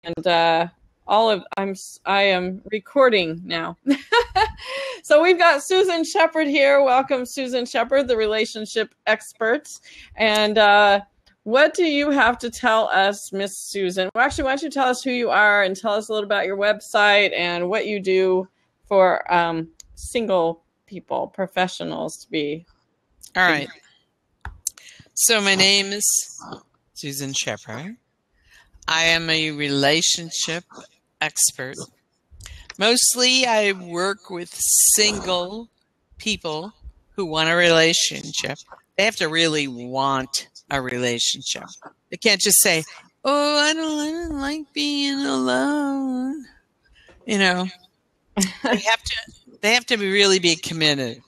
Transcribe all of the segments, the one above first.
and I am recording now. So we've got Susan Sheppard here. Welcome, Susan Sheppard, the relationship expert. And what do you have to tell us, Miss Susan? Well, actually, why don't you tell us who you are and tell us a little about your website and what you do for single people, professionals to be. All right. So my name is Susan Sheppard. I am a relationship expert. Mostly I work with single people who want a relationship. They have to really want a relationship. They can't just say, oh, I don't like being alone. You know, they have to really be committed.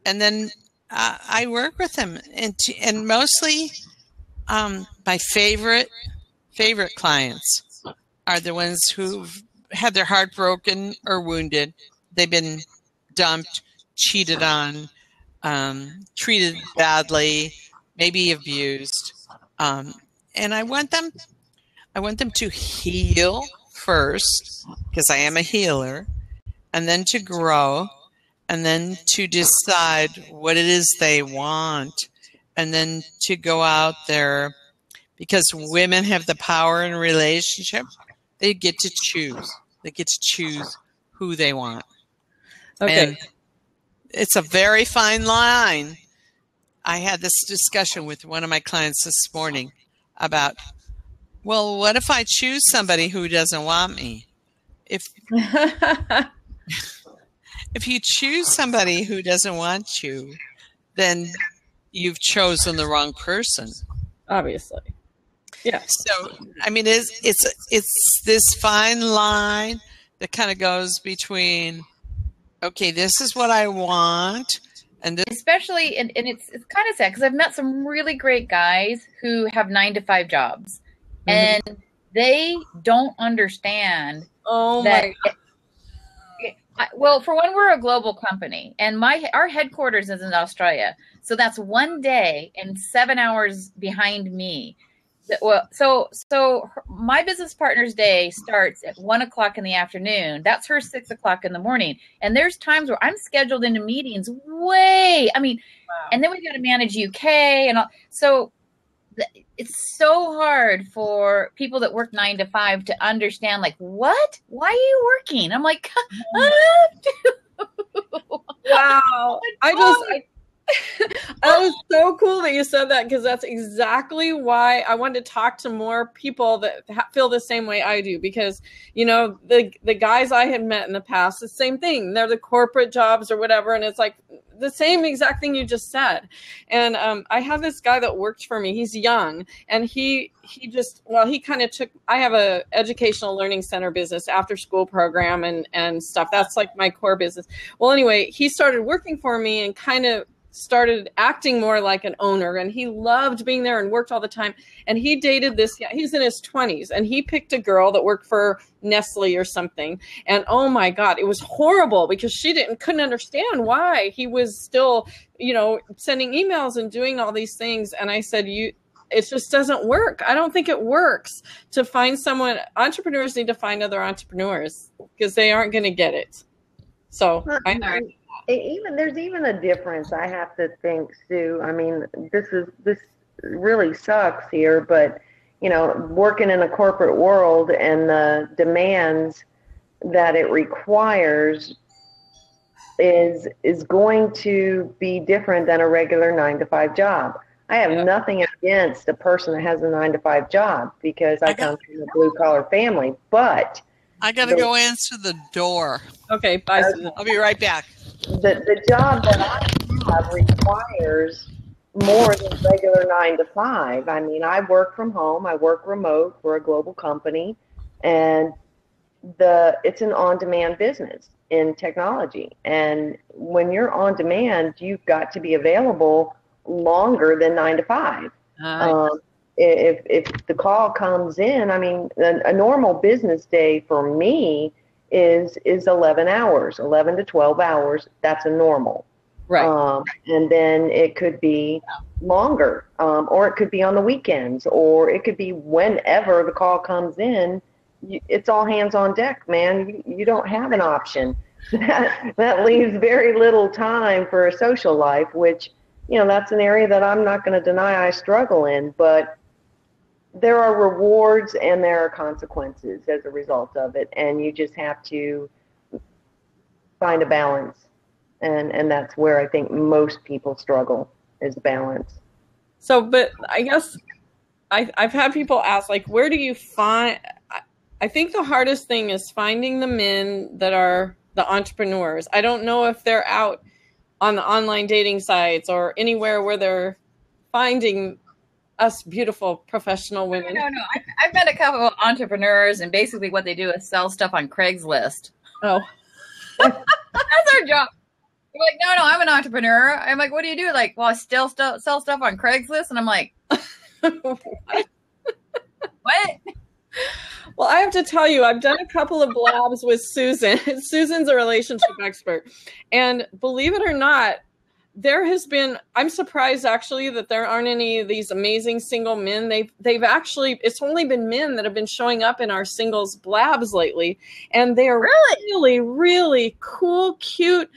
And then I work with them, and mostly my favorite clients are the ones who've had their heart broken or wounded. They've been dumped, cheated on, treated badly, maybe abused, and I want them to heal first, because I am a healer, and then to grow, and then to decide what it is they want, and then to go out there, because women have the power in a relationship. They get to choose. They get to choose who they want. Okay. And it's a very fine line. I had this discussion with one of my clients this morning about, well, what if I choose somebody who doesn't want me? If you choose somebody who doesn't want you, then you've chosen the wrong person. Obviously. Yeah. So, I mean, it's this fine line that kind of goes between, okay, this is what I want, and this. Especially, and it's kind of sad, because I've met some really great guys who have 9-to-5 jobs, and they don't understand that. Well, for one, we're a global company, and our headquarters is in Australia, so that's one day and 7 hours behind me. Well, so my business partner's day starts at 1:00 in the afternoon. That's her 6:00 in the morning. And there's times where I'm scheduled into meetings wow. And then we've got to manage UK and all. So it's so hard for people that work 9-to-5 to understand, like, what? Why are you working? I'm like, wow. That was so cool that you said that, because that's exactly why I wanted to talk to more people that feel the same way I do, because, the guys I had met in the past, the same thing. They're the corporate jobs or whatever, and it's like the same exact thing you just said. And I have this guy that worked for me. He's young, and he kind of took, I have a educational learning center business, after school program and stuff. That's like my core business. Well, anyway, he started working for me and kind of started acting more like an owner, and he loved being there and worked all the time. And he dated this guy. He's in his 20s, and he picked a girl that worked for Nestle or something. And oh my God, it was horrible, because she couldn't understand why he was still, sending emails and doing all these things. And I said, it just doesn't work. I don't think it works to find someone. Entrepreneurs need to find other entrepreneurs, because they aren't going to get it. So there's even a difference, I have to think, Sue. I mean, this really sucks here, but working in a corporate world and the demands that it requires is going to be different than a regular 9-to-5 job. I have nothing against a person that has a 9-to-5 job, because I come from a blue collar family, but I got to go answer the door. Okay, bye. I'll be right back. The job that I have requires more than regular 9-to-5. I mean, I work from home. I work remote for a global company, and it's an on-demand business in technology. And when you're on demand, you've got to be available longer than 9-to-5. If the call comes in, I mean, a normal business day for me is 11 hours, 11 to 12 hours. That's a normal. Right. And then it could be longer, or it could be on the weekends, or it could be whenever the call comes in it's all hands on deck, man. You don't have an option. That leaves very little time for a social life, which, that's an area that I'm not going to deny I struggle in, but there are rewards and there are consequences as a result of it, and you just have to find a balance, and that's where I think most people struggle, is balance. So, but I guess I've had people ask, like, where do you find, I think the hardest thing is finding the men that are the entrepreneurs. I don't know if they're out on the online dating sites or anywhere where they're finding us beautiful professional women. No. I've met a couple of entrepreneurs, and basically what they do is sell stuff on Craigslist. Oh. That's our job. They're like, no, I'm an entrepreneur. I'm like, what do you do? Like, well, I still sell stuff on Craigslist. And I'm like, what? Well, I have to tell you, I've done a couple of blabs with Susan. Susan's a relationship expert. And believe it or not, I'm surprised actually that there aren't any of these amazing single men. They've actually, it's only been men that have been showing up in our singles blabs lately. And they are really, really cool, cute,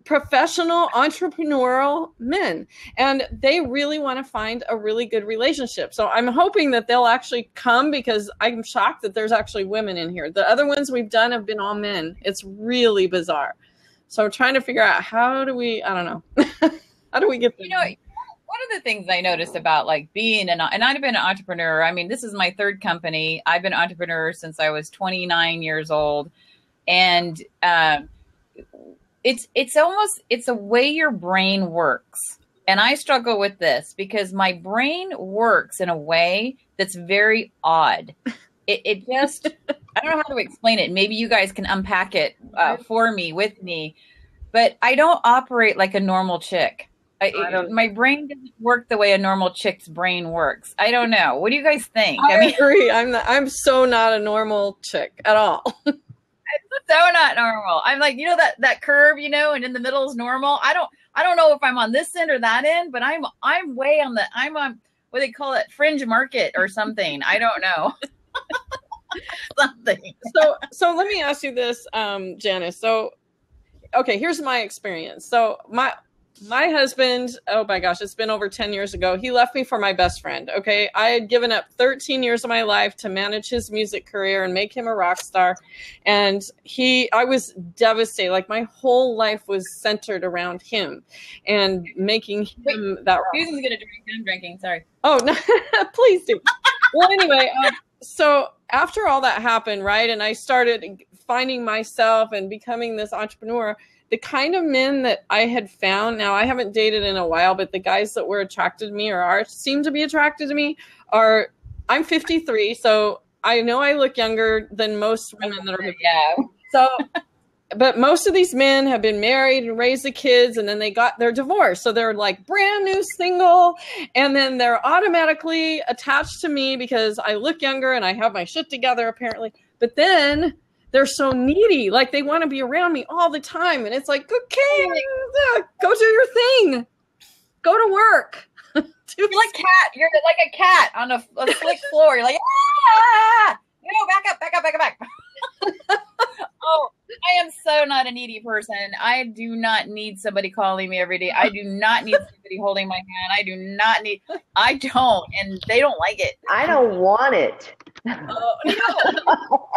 professional, entrepreneurial men. And they really want to find a really good relationship. So I'm hoping that they'll actually come, because I'm shocked that there's actually women in here. The other ones we've done have been all men. It's really bizarre. So I'm trying to figure out how do we get there? One of the things I noticed about like being and I've been an entrepreneur. I mean, this is my third company. I've been an entrepreneur since I was 29 years old. And it's a way your brain works. And I struggle with this because my brain works in a way that's very odd. It just, I don't know how to explain it. Maybe you guys can unpack it for me, with me. But I don't operate like a normal chick. My brain doesn't work the way a normal chick's brain works. I don't know. What do you guys think? I agree. I'm so not a normal chick at all. I'm so not normal. I'm like, that curve, and in the middle is normal. I don't know if I'm on this end or that end, but I'm on what they call it, fringe market or something. I don't know. Something. So let me ask you this, Janice. So, okay, here's my experience. So my husband, oh my gosh, it's been over 10 years ago. He left me for my best friend. Okay. I had given up 13 years of my life to manage his music career and make him a rock star. And I was devastated. Like my whole life was centered around him and making him that rock. Susan's going to drink. I'm drinking. Sorry. Oh, no, please do. Well, anyway, so after all that happened, right, and I started finding myself and becoming this entrepreneur, the kind of men that I had found, now I haven't dated in a while, but the guys that were attracted to me or seem to be attracted to me I'm 53, so I know I look younger than most women that are 50. Yeah. So, but most of these men have been married and raised the kids, and then they're divorced. So they're like brand new single, and then they're automatically attached to me because I look younger and I have my shit together apparently. But then they're so needy. Like they want to be around me all the time. And it's like, okay, go do your thing. Go to work. You're like a cat on a slick floor. You're like, ah! Back up. Oh, I am so not a needy person. I do not need somebody calling me every day. I do not need somebody holding my hand. I don't, and they don't like it. I don't want it. Oh, no.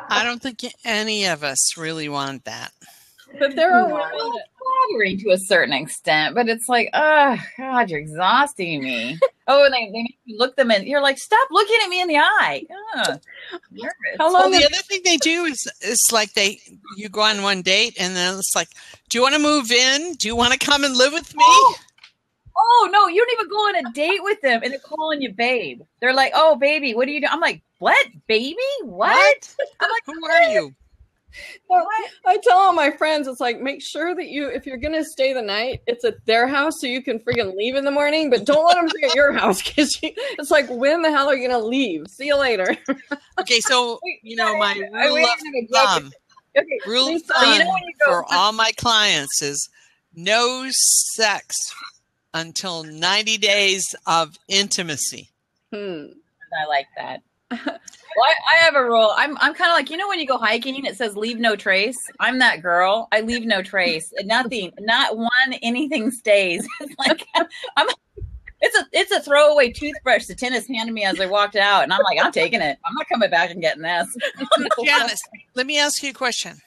I don't think any of us really want that. But there are women flattering to a certain extent, but it's like, oh God, you're exhausting me. And they make you look them in. You're like, stop looking at me in the eye. Nervous. How long? Well, the other thing they do is like you go on one date and then it's like, do you want to move in? Do you want to come and live with me? Oh no, you don't even go on a date with them and they're calling you babe. They're like, oh baby, what do you do? I'm like, what, baby? What? I'm like, who are you? So I tell all my friends, it's like, make sure that if you're going to stay the night, it's at their house so you can freaking leave in the morning, but don't let them stay at your house because it's like, when the hell are you going to leave? See you later. Okay, so, my rule of thumb for all my clients is no sex until 90 days of intimacy. I like that. Well, I have a rule. I'm kind of like, when you go hiking, it says leave no trace. I'm that girl. I leave no trace. Nothing, not one, anything stays. It's like it's a throwaway toothbrush the tennis handed me as I walked out, and I'm like, I'm taking it. I'm not coming back and getting this. Janice, let me ask you a question.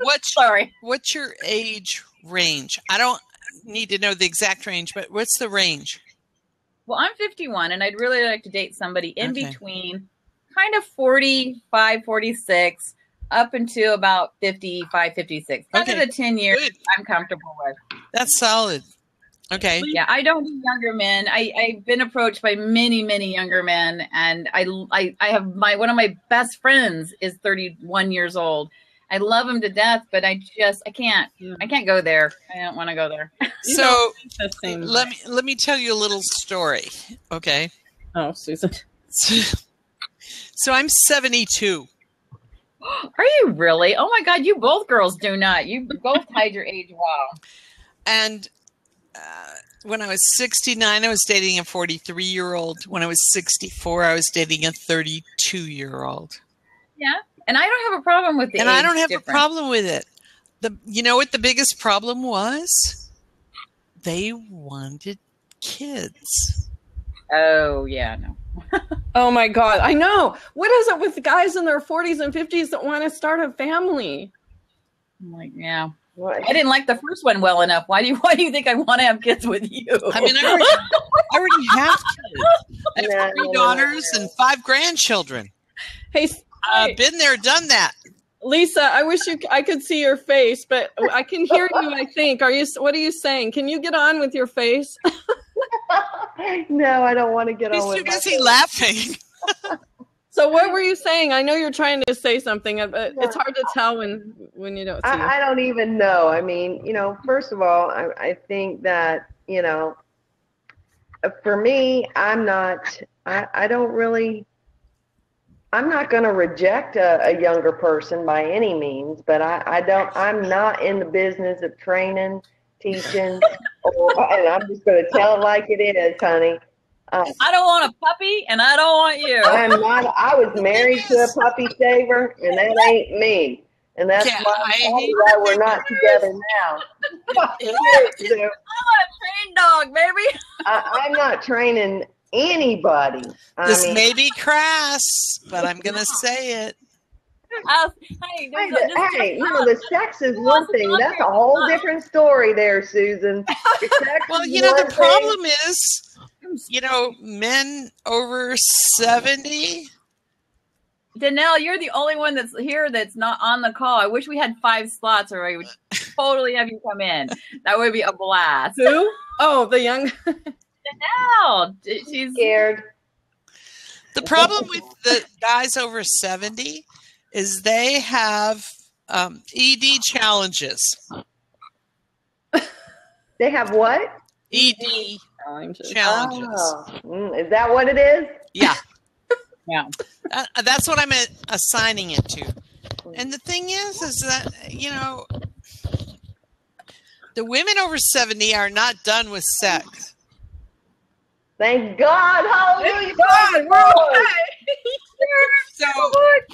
What's your age range? I don't need to know the exact range, but what's the range? Well, I'm 51, and I'd really like to date somebody in between kind of 45, 46, up into about 55, 56. Kind of the 10 years I'm comfortable with. That's solid. Okay. Yeah, I don't do younger men. I've been approached by many, many younger men, and I have one of my best friends is 31 years old. I love him to death, but I can't go there. I don't want to go there. So let me tell you a little story. Okay. Oh, Susan. So I'm 72. Are you really? Oh my God, you both girls do not. You both hide your age well. And when I was 69, I was dating a 43-year-old. When I was 64, I was dating a 32-year-old. Yeah. And I don't have a problem with the And age I don't have difference. a problem with it. You know what the biggest problem was? They wanted kids. Oh, yeah, no. Oh my God, I know. What is it with the guys in their 40s and 50s that want to start a family? I'm like, yeah. I didn't like the first one well enough. Why do you think I want to have kids with you? I mean, I already have kids. I have 3 daughters and 5 grandchildren. Hey, I've been there, done that. Lisa, I wish I could see your face, but I can hear you, I think. What are you saying? Can you get on with your face? No, I don't want to get He's on with too my busy face. laughing. So what were you saying? I know you're trying to say something, but it's hard to tell when you don't see it. I don't even know. I mean, first of all, I think that, for me, I'm not going to reject a younger person by any means, but I'm not in the business of training, teaching, and I'm just going to tell it like it is, honey. I don't want a puppy, and I don't want you. I was married to a puppy saver, and that ain't me. And that's why we're not together now. I want a trained dog, baby. I'm not training anybody. This may be crass, but I'm going to say it. Hey, the sex is one thing. That's a whole different story there, Susan. Well, the problem is, men over 70. Danelle, you're the only one that's here that's not on the call. I wish we had 5 slots, or I would totally have you come in. That would be a blast. Who? Oh, the young. Danelle, she's scared. The problem with the guys over 70 is they have ED challenges. They have what? ED challenges. Oh. Is that what it is? Yeah. Yeah. That's what I'm assigning it to. And the thing is that, the women over 70 are not done with sex. Thank God. Hallelujah. God, we're okay. So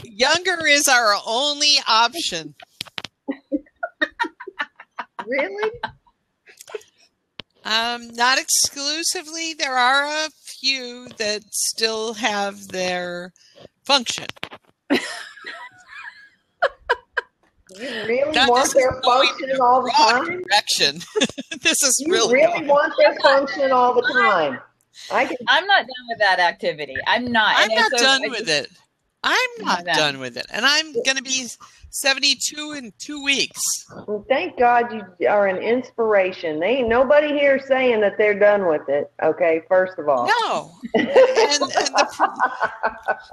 younger is our only option. Really? Not exclusively. There are a few that still have their function. You really want their function all the time? Direction. This is You really want their function all the time. I'm not done with that activity. I'm not. I'm not done with it. I'm not done with it. And I'm going to be 72 in 2 weeks. Well, thank God you are an inspiration. There ain't nobody here saying that they're done with it. Okay, first of all. No.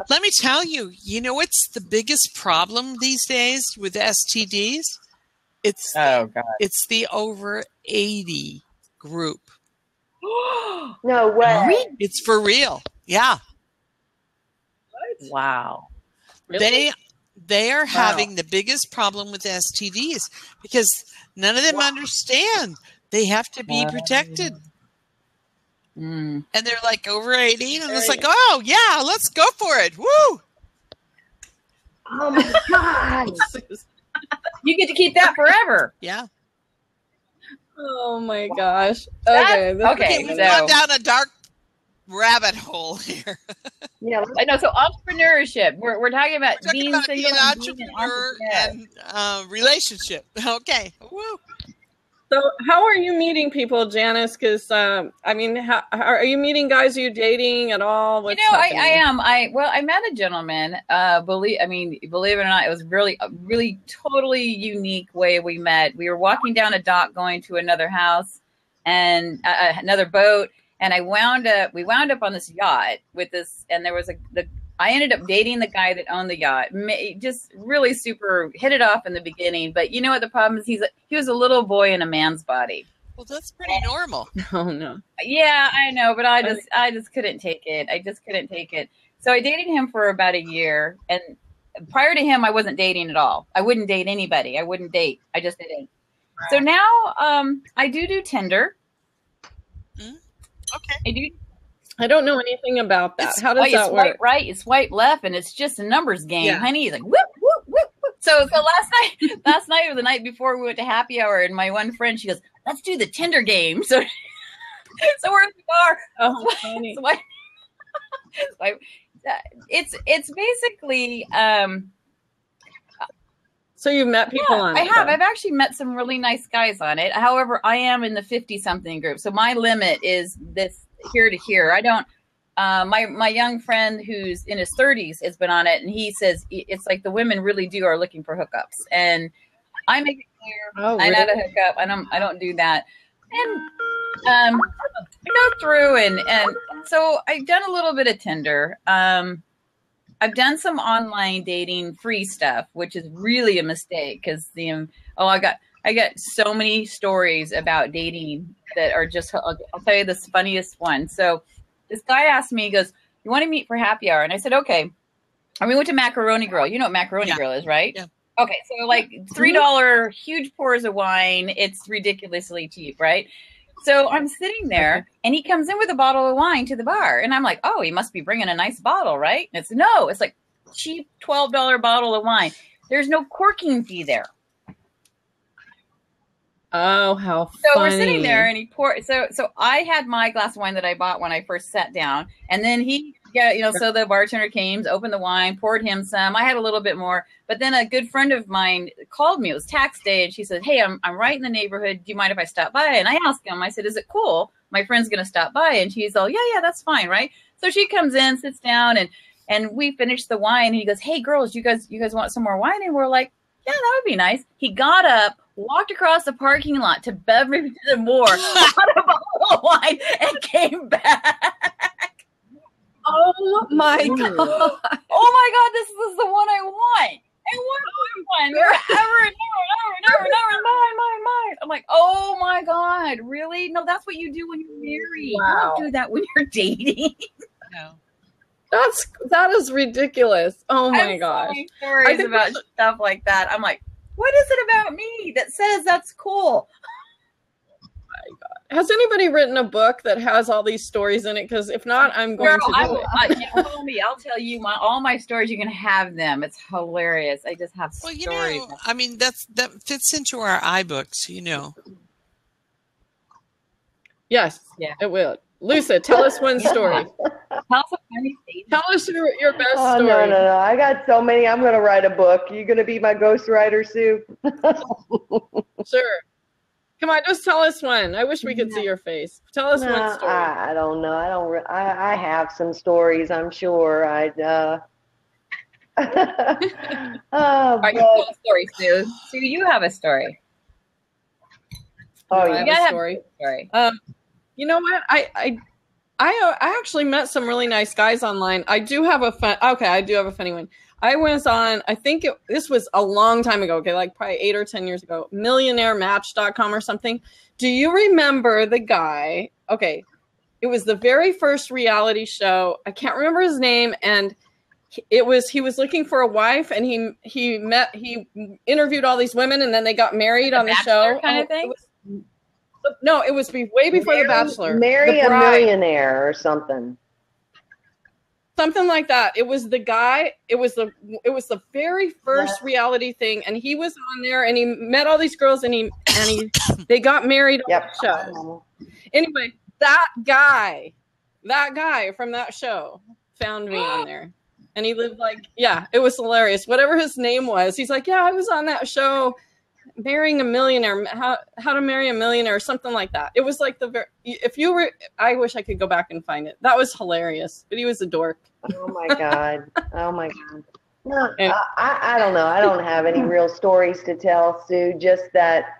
Let me tell you, what's the biggest problem these days with STDs? It's the over 80 group. No way. It's for real. Yeah. Wow. Really? They are having the biggest problem with STDs because none of them understand they have to be protected. And they're like over 80. And I was like, oh, yeah, let's go for it. Woo! Oh, my God. You get to keep that forever. Yeah. Oh, my gosh. Okay. We've gone down a dark rabbit hole here. Yeah, I know. So entrepreneurship. We're talking about being being single, an entrepreneur and relationship. Okay. Woo. So how are you meeting people, Janice? Because, I mean, how are you meeting guys? Are you dating at all? What's happening? I am. I met a gentleman. Believe it or not, it was really totally unique way we met. We were walking down a dock going to another house and another boat. And we wound up on this yacht with this, and there was I ended up dating the guy that owned the yacht. Just really super hit it off in the beginning. But you know what the problem is? He was a little boy in a man's body. Well, that's pretty normal. Oh no. Yeah, I know, but I just couldn't take it. I just couldn't take it. So I dated him for about a year, and prior to him, I wasn't dating at all. I wouldn't date anybody. I wouldn't date. I just didn't. Right. So now I do Tinder. Okay. I don't know anything about that. How does that work? Swipe right, you swipe left, and it's just a numbers game, honey. It's like whoop whoop whoop whoop. So last night or the night before, we went to happy hour, and my one friend, she goes, "Let's do the Tinder game." So we're in the bar. Oh, funny. Swipe. It's basically. So you've met people on it? I have. I've actually met some really nice guys on it. However, I am in the 50-something group. So my limit is this here to here. I don't, my young friend who's in his 30s has been on it, and he says it's like the women really are looking for hookups. And I make it clear I'm not a hookup. I don't do that. And I go through and so I've done a little bit of Tinder. I've done some online dating free stuff, which is really a mistake because I got so many stories about dating that are just, I'll tell you this funniest one. So this guy asked me, he goes, "You want to meet for happy hour?" And I said, okay. And we went to Macaroni Grill. You know what Macaroni Grill is, right? Yeah. Okay. So like $3 huge pours of wine. It's ridiculously cheap, right? So I'm sitting there, and he comes in with a bottle of wine to the bar. And I'm like, oh, he must be bringing a nice bottle, right? And it's like cheap $12 bottle of wine. There's no corking fee there. Oh, how funny. So we're sitting there, and he poured. So I had my glass of wine that I bought when I first sat down. And then so the bartender came, opened the wine, poured him some. I had a little bit more. But then a good friend of mine called me. It was tax day. And she said, "Hey, I'm right in the neighborhood. Do you mind if I stop by?" And I asked him, I said, "Is it cool? My friend's going to stop by." And she's all, yeah, that's fine. Right. So she comes in, sits down, and we finished the wine. And he goes, "Hey, girls, you guys want some more wine?" And we're like, "Yeah, that would be nice." He got up, walked across the parking lot to Beverly Moore, bought a bottle of wine, and came back. Oh my God. Oh my God, this is the one I want. I want one. Mine. I'm like, oh my God, really? No, that's what you do when you're married. Wow. You don't do that when you're dating. No. That is ridiculous. Oh my gosh. Stories about stuff like that. I'm like, what is it about me that says that's cool? My God. Has anybody written a book that has all these stories in it? Because if not, I'm going to do it. Call me. I'll tell you all my stories. You can have them. It's hilarious. I just have stories. I mean, that fits into our iBooks, Yes, it will. Lusa, tell us one story. Tell us your best story. No. I got so many. I'm going to write a book. You going to be my ghostwriter, Sue? Sure. Come on, just tell us one. I wish we could see your face. Tell us one story. I don't know. I have some stories, I'm sure. Are you tell a story, Sue? Sue, you have a story. Oh, you have a story. You know what? I actually met some really nice guys online. I do have a funny one. I was on, I think this was a long time ago, like probably 8 or 10 years ago, millionairematch.com or something. Do you remember the guy? Okay. It was the very first reality show. I can't remember his name. And he was looking for a wife, and he interviewed all these women, and then they got married on the show. Kind of thing? No, it was way before The Bachelor. Marry The a Bride. Millionaire or something. Something like that. It was the guy. It was the very first reality thing, and he was on there, and he met all these girls, and they got married on the show. Anyway, that guy from that show found me on there, and he lived it was hilarious. Whatever his name was, he's like, yeah, I was on that show, Marrying a Millionaire, how to Marry a Millionaire, or something like that. It was like I wish I could go back and find it. That was hilarious, but he was a dork. Oh my God. No, I don't know. I don't have any real stories to tell, Sue, just that,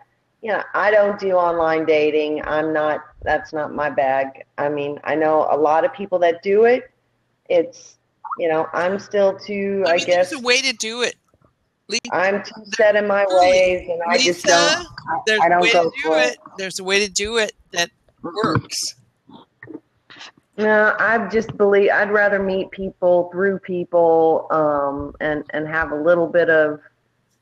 I don't do online dating. That's not my bag. I mean, I know a lot of people that do it. It's, I'm still too, I guess. There's a way to do it. I'm too set in my ways, and I just don't. I don't go for it. There's a way to do it that works. No, I'd rather meet people through people, and have a little bit of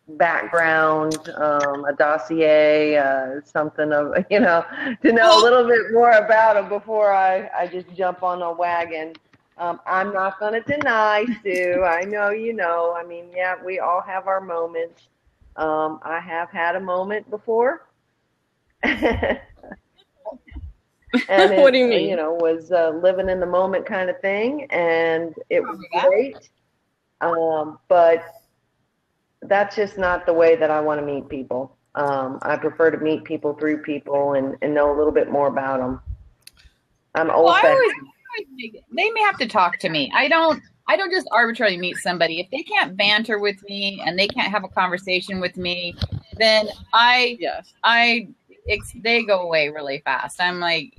background, a dossier, something of, to know a little bit more about them before I just jump on a wagon. I'm not going to deny, Sue. I know you know. I mean, yeah, we all have our moments. I have had a moment before. And what do you mean? Was living in the moment kind of thing, and it was great. But that's just not the way that I want to meet people. I prefer to meet people through people and know a little bit more about them. I'm old-fashioned. They may have to talk to me. I don't just arbitrarily meet somebody. If they can't banter with me and they can't have a conversation with me, then they go away really fast. I'm like,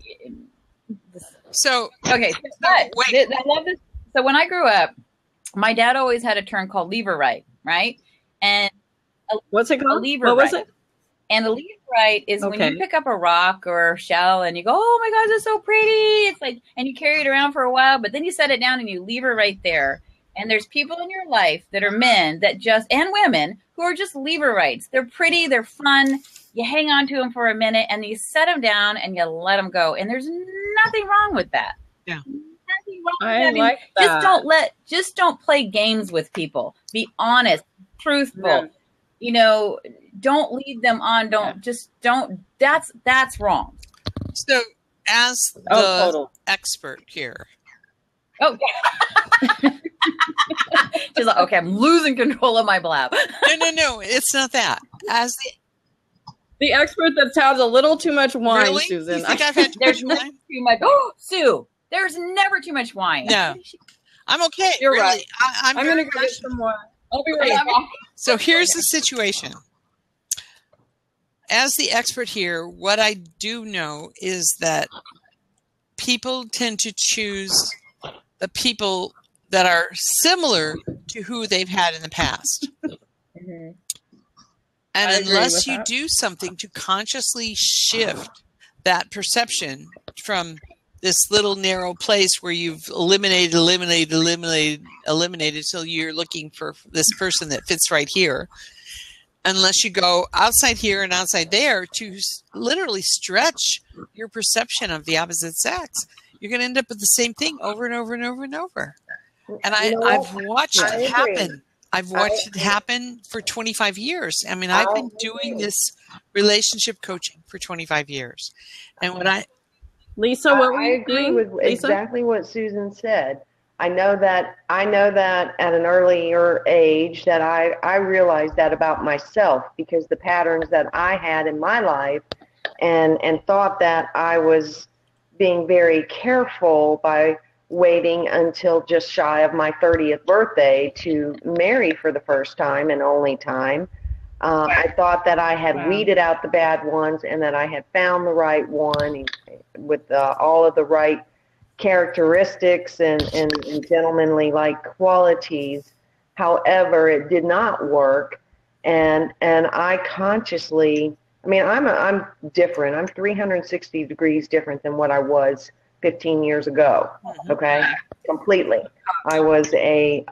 okay. But I love this. So when I grew up, my dad always had a term called lever right? And what's it called? A lever what was it? And a lever right is when you pick up a rock or a shell and you go, oh my God, it's so pretty. It's like, and you carry it around for a while, but then you set it down and you leave it right there. And there's people in your life that are men and women who are just lever rights. They're pretty. They're fun. You hang on to them for a minute and you set them down and you let them go. And there's nothing wrong with that. Yeah. Nothing wrong with that. Like that. Just don't play games with people. Be honest, truthful. Yeah. Don't lead them on. That's wrong. So as the expert here. Oh, yeah. She's like, okay, I'm losing control of my blab. No, it's not that. As the expert that's had a little too much wine, really? Susan. You think I've had too much wine? Too much. Oh, Sue, there's never too much wine. No, I'm okay. You're really. right. I'm going to go get some more. I'll be right back. So here's the situation. As the expert here, what I do know is that people tend to choose the people that are similar to who they've had in the past. Mm-hmm. And unless you do something to consciously shift that perception from this little narrow place where you've eliminated, so you're looking for this person that fits right here. Unless you go outside here and outside there to literally stretch your perception of the opposite sex, you're going to end up with the same thing over and over and over and over. And I've watched it happen. I've watched it happen for 25 years. I mean, I've been doing this relationship coaching for 25 years. And Lisa, what were you agree with exactly what Susan said. I know that at an earlier age that I realized that about myself, because the patterns that I had in my life and thought that I was being very careful by waiting until just shy of my 30th birthday to marry for the first time and only time. I thought that I had weeded out the bad ones and that I had found the right one with all of the right characteristics and gentlemanly like qualities. However, it did not work, and I consciously, I mean, I'm different. I'm 360 degrees different than what I was 15 years ago. Okay, completely. I was a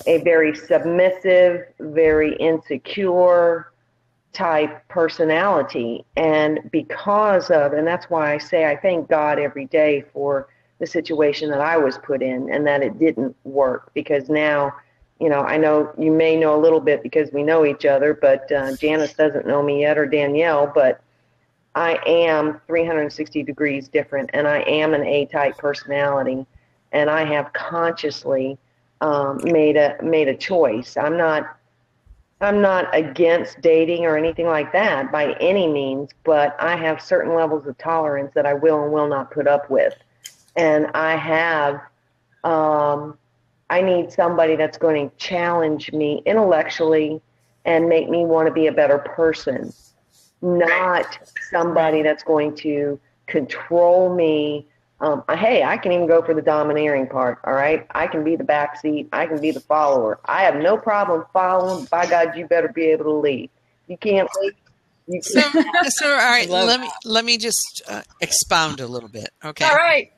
very submissive, very insecure, type personality. And because of, and that's why I say I thank God every day for the situation that I was put in and that it didn't work, because now, I know you may know a little bit because we know each other, but Janice doesn't know me yet, or Danielle, but I am 360 degrees different, and I am an A-type personality, and I have consciously made a choice. I'm not against dating or anything like that by any means, but I have certain levels of tolerance that I will and will not put up with. And I need somebody that's going to challenge me intellectually and make me want to be a better person, not somebody that's going to control me. Hey, I can even go for the domineering part, all right? I can be the backseat. I can be the follower. I have no problem following. By God, you better be able to lead. You can't lead. So all right, let me just expound a little bit, okay? All right.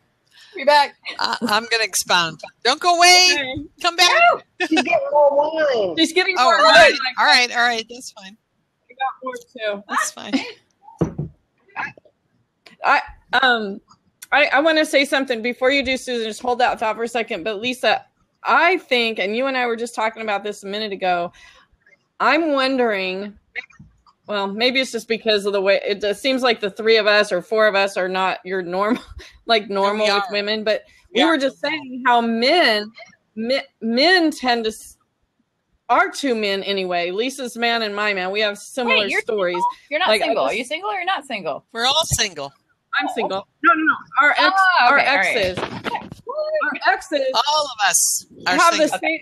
Be back. I'm going to expound. Don't go away. Okay. Come back. She's getting more wine. She's getting more wine. Right. All right. That's fine. I got more too. That's fine. I want to say something before you do, Susan. Just hold that thought for a second. But Lisa, I think, and you and I were just talking about this a minute ago, I'm wondering, well, maybe it's just because of the way it just seems like the three of us or four of us are not your normal, normal with women. But we were just saying how men tend to, our two men anyway, Lisa's man and my man, we have similar stories. Single? You're not single. Are you single or you're not single? We're all single. I'm single. No. Our exes. Right. Our exes. All of us are have single. the same.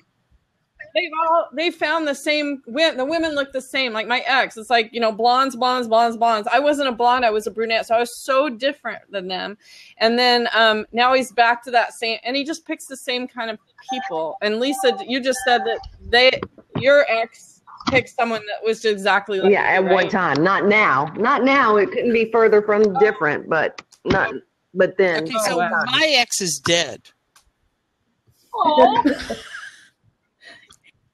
They found the same. The women look the same. Like my ex, it's like blondes. I wasn't a blonde. I was a brunette, so I was so different than them. And then now he's back to that same, and he just picks the same kind of people. And Lisa, you just said that your ex picked someone that was exactly like at one time. Not now. It couldn't be further from different, but not. But then. Okay, so my ex is dead. Oh.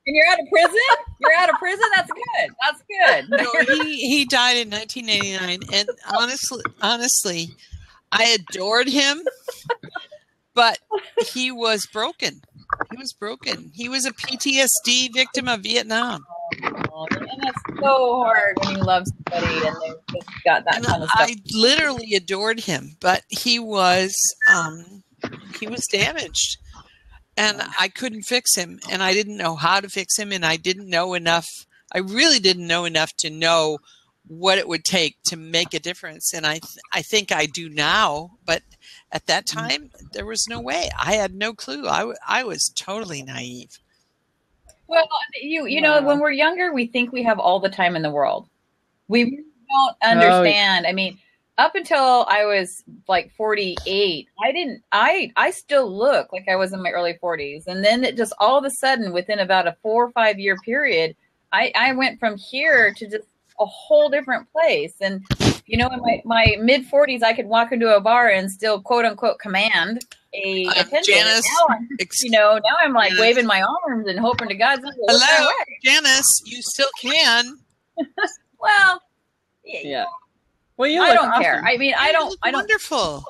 And you're out of prison? You're out of prison? That's good. That's good. No, he died in 1989, and honestly, I adored him, but he was broken. He was a PTSD victim of Vietnam. Oh, and that's so hard when you love somebody and they've just got that kind of stuff. I literally adored him, but he was damaged. And I couldn't fix him, and I didn't know how to fix him, and I didn't know enough. I really didn't know enough to know what it would take to make a difference. And I think I do now, but at that time, there was no way. I had no clue. I was totally naive. Well, you know, when we're younger, we think we have all the time in the world. We don't understand. I mean, up until I was like 48, I still look like I was in my early 40s. And then it just all of a sudden, within about a 4 or 5 year period, I went from here to just a whole different place. And, in my mid 40s, I could walk into a bar and still quote unquote command a attention. Janice, now I'm like waving my arms and hoping to God. Hello, Janice, you still can. Well, yeah. Well, I don't care. I mean, I don't. Wonderful.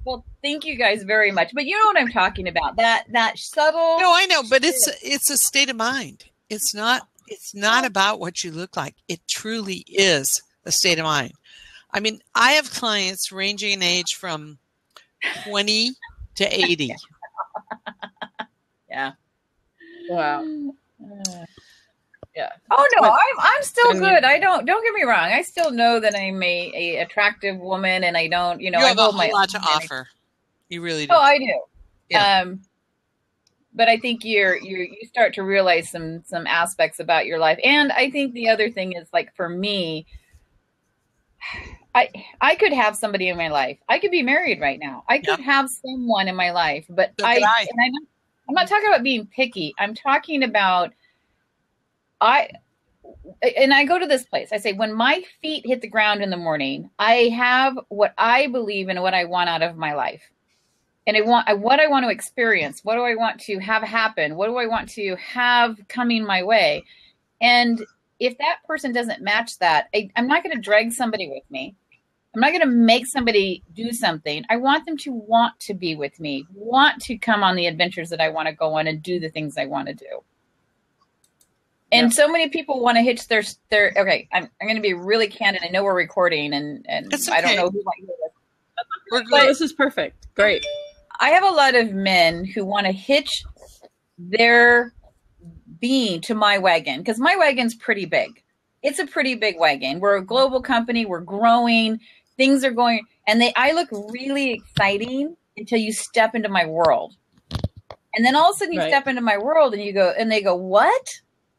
Well, thank you guys very much. But you know what I'm talking about? That subtle. No, I know, but it's a state of mind. It's not about what you look like. It truly is a state of mind. I mean, I have clients ranging in age from 20 to 80. Yeah. Wow. Yeah. Oh no, I'm still good. I don't get me wrong. I still know that I'm a attractive woman, and I don't, you have a whole lot to offer. You really do. Oh, I do. Yeah. But I think you start to realize some aspects about your life, and I think the other thing is, like, for me, I could have somebody in my life. I could be married right now. I could have someone in my life, but I'm not talking about being picky. I'm talking about. I go to this place. I say, when my feet hit the ground in the morning, I have what I believe and what I want out of my life. And what I want to experience. What do I want to have happen? What do I want to have coming my way? And if that person doesn't match that, I'm not going to drag somebody with me. I'm not going to make somebody do something. I want them to want to be with me, want to come on the adventures that I want to go on and do the things I want to do. And so many people want to hitch their okay, I'm going to be really candid. I know we're recording and That's I don't okay. know who might hear this. We're good. Well, this is perfect. Great. I have a lot of men who want to hitch their being to my wagon because my wagon's pretty big. It's a pretty big wagon. We're a global company. We're growing. Things are going, and I look really exciting until you step into my world. And then all of a sudden you step into my world and they go, what?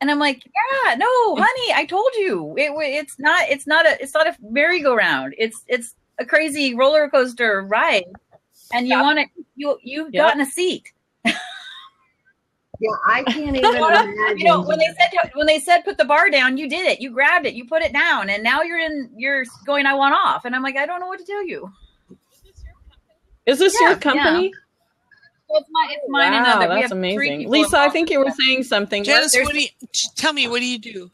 And I'm like, yeah, no, honey, I told you it's not a merry-go-round. It's a crazy roller coaster ride. And you've gotten a seat. Yeah, I can't even imagine. You know, when they said put the bar down, you did it. You grabbed it. You put it down, and now you're going. I want off, and I'm like, I don't know what to tell you. Is this your company? Yeah. Well, it's mine and another. That's amazing. Lisa, I think you were saying something. Janice, tell me, what do you do?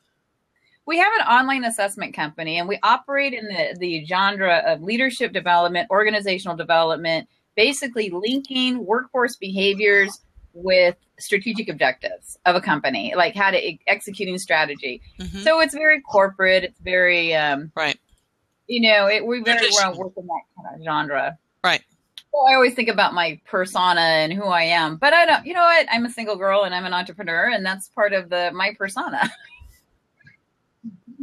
We have an online assessment company, and we operate in the genre of leadership development, organizational development, basically linking workforce behaviors with strategic objectives of a company, like how to executing strategy. Mm-hmm. So it's very corporate. It's very, right. You know, we very well work in that kind of genre. Right. So I always think about my persona and who I am, but I don't, you know what? I'm a single girl and I'm an entrepreneur, and that's part of my persona.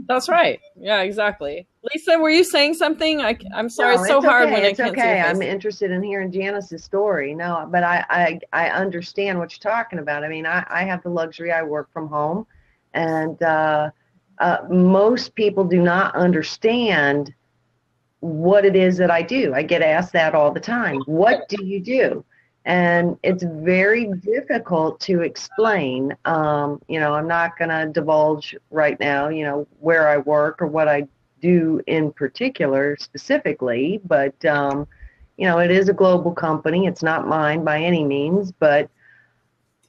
That's right. Yeah, exactly. Lisa, were you saying something? I'm sorry. No, it's so hard when I can't see your face. I'm interested in hearing Janice's story. No, but I understand what you're talking about. I mean, I have the luxury. I work from home, and most people do not understand what it is that I do. I get asked that all the time. What do you do? And it's very difficult to explain. You know, I'm not going to divulge right now, you know, where I work or what I do in particular specifically. But, you know, it is a global company. It's not mine by any means, but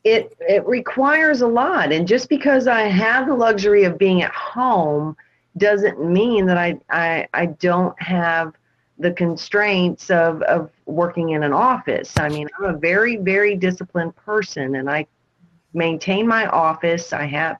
it requires a lot. And just because I have the luxury of being at home doesn't mean that I don't have the constraints of working in an office. I mean, I'm a very, very disciplined person, and I maintain my office. I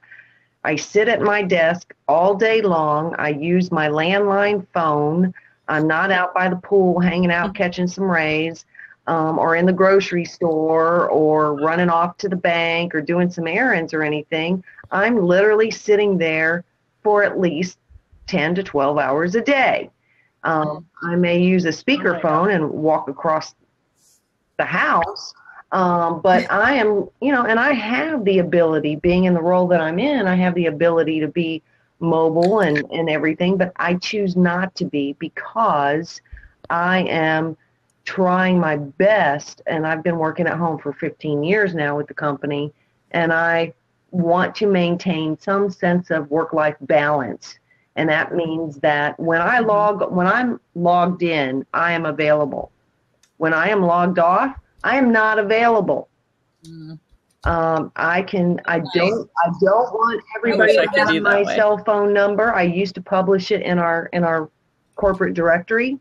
sit at my desk all day long. I use my landline phone. I'm not out by the pool hanging out catching some rays, or in the grocery store, or running off to the bank, or doing some errands or anything. I'm literally sitting there for at least 10 to 12 hours a day. I may use a speakerphone and walk across the house, but I am, you know, and I have the ability, being in the role that I'm in, I have the ability to be mobile and everything, but I choose not to be because I am trying my best, and I've been working at home for 15 years now with the company, and I want to maintain some sense of work-life balance. And that means that when I'm logged in, I am available. When I am logged off, I am not available. I don't want everybody to have my cell phone number. I used to publish it in our corporate directory.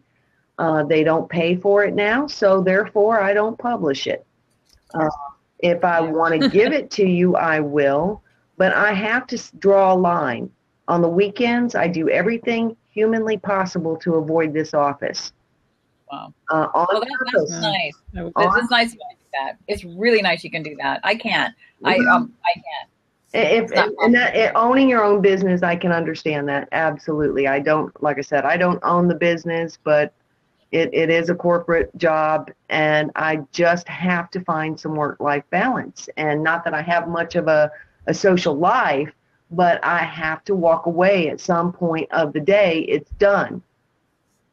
They don't pay for it now, so therefore I don't publish it. If I want to give it to you, I will, but I have to draw a line. On the weekends, I do everything humanly possible to avoid this office. Wow. That's nice. It's nice to do that. It's really nice you can do that. I can't. I can't. Owning your own business, I can understand that. Absolutely. I don't, like I said, I don't own the business, but it is a corporate job, and I just have to find some work-life balance. And not that I have much of a social life, but I have to walk away at some point of the day. It's done.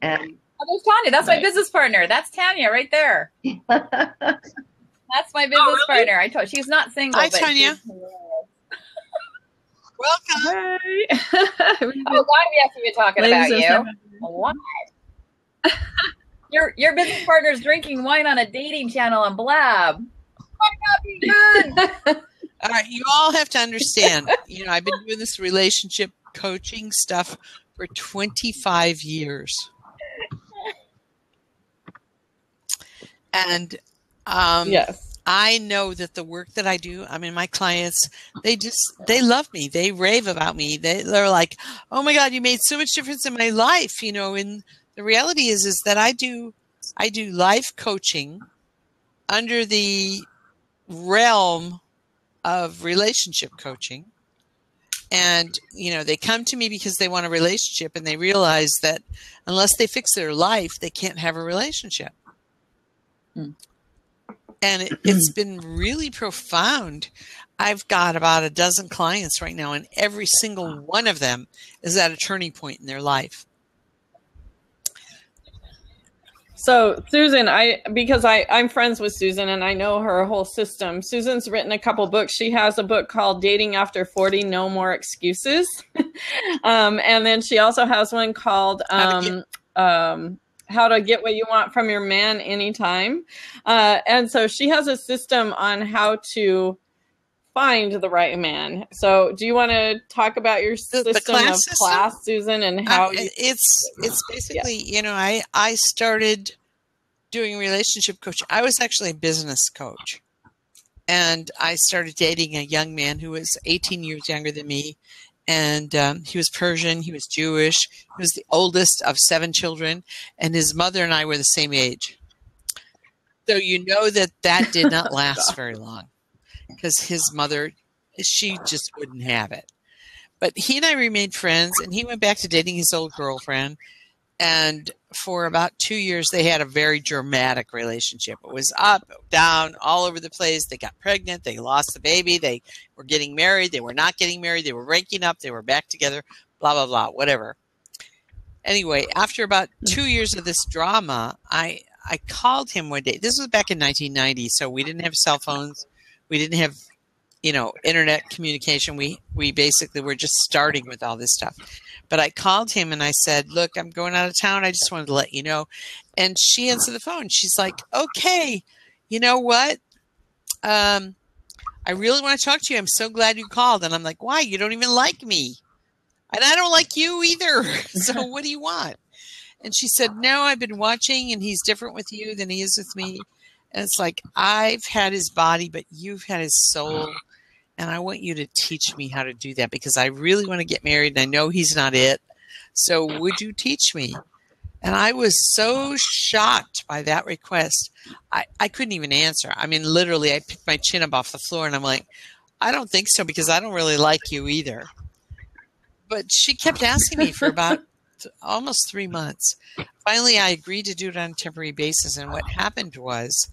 And there's Tanya. That's my business partner. That's Tanya right there. That's my business partner. I told she's not single. Hi, Tanya. Welcome. Hey. Oh God, yes, we've been talking about you. What? Your business partner's drinking wine on a dating channel on Blab. Might not be good. All right, you all have to understand, I've been doing this relationship coaching stuff for 25 years. And Yes. I know that the work that I do, my clients, they love me. They rave about me. They're like, oh my God, you made so much difference in my life, and the reality is that I do life coaching under the realm of relationship coaching. And, they come to me because they want a relationship, and they realize that unless they fix their life, they can't have a relationship. Mm. And it's been really profound. I've got about a dozen clients right now, and every single one of them is at a turning point in their life. So Susan, I'm friends with Susan and I know her whole system. Susan's written a couple books. She has a book called Dating After 40, No More Excuses. And then she also has one called How to Get What You Want from Your Man Anytime. And so she has a system on how to find the right man. So do you want to talk about your system of class, Susan, and how it's basically, I started doing relationship coaching. I was actually a business coach, and I started dating a young man who was 18 years younger than me. And he was Persian, he was Jewish, he was the oldest of 7 children, and his mother and I were the same age. So that did not last very long. Because his mother, she just wouldn't have it. But he and I remained friends, and he went back to dating his old girlfriend. And for about 2 years, they had a very dramatic relationship. It was up, down, all over the place. They got pregnant. They lost the baby. They were getting married. They were not getting married. They were breaking up. They were back together, blah, blah, blah, whatever. Anyway, after about 2 years of this drama, I called him one day. This was back in 1990, so we didn't have cell phones. We didn't have, internet communication. We basically were just starting with all this stuff. But I called him and I said, look, I'm going out of town. I just wanted to let you know. And she answered the phone. She's like, okay, you know what? I really want to talk to you. I'm so glad you called. And I'm like, why? You don't even like me. And I don't like you either. So what do you want? And she said, no, I've been watching, and he's different with you than he is with me. And it's like, I've had his body, but you've had his soul. And I want you to teach me how to do that, because I really want to get married, and I know he's not it. So would you teach me? And I was so shocked by that request. I couldn't even answer. Literally, I picked my chin up off the floor, and I'm like, I don't think so, because I don't really like you either. But she kept asking me for about almost 3 months. Finally, I agreed to do it on a temporary basis. And what happened was,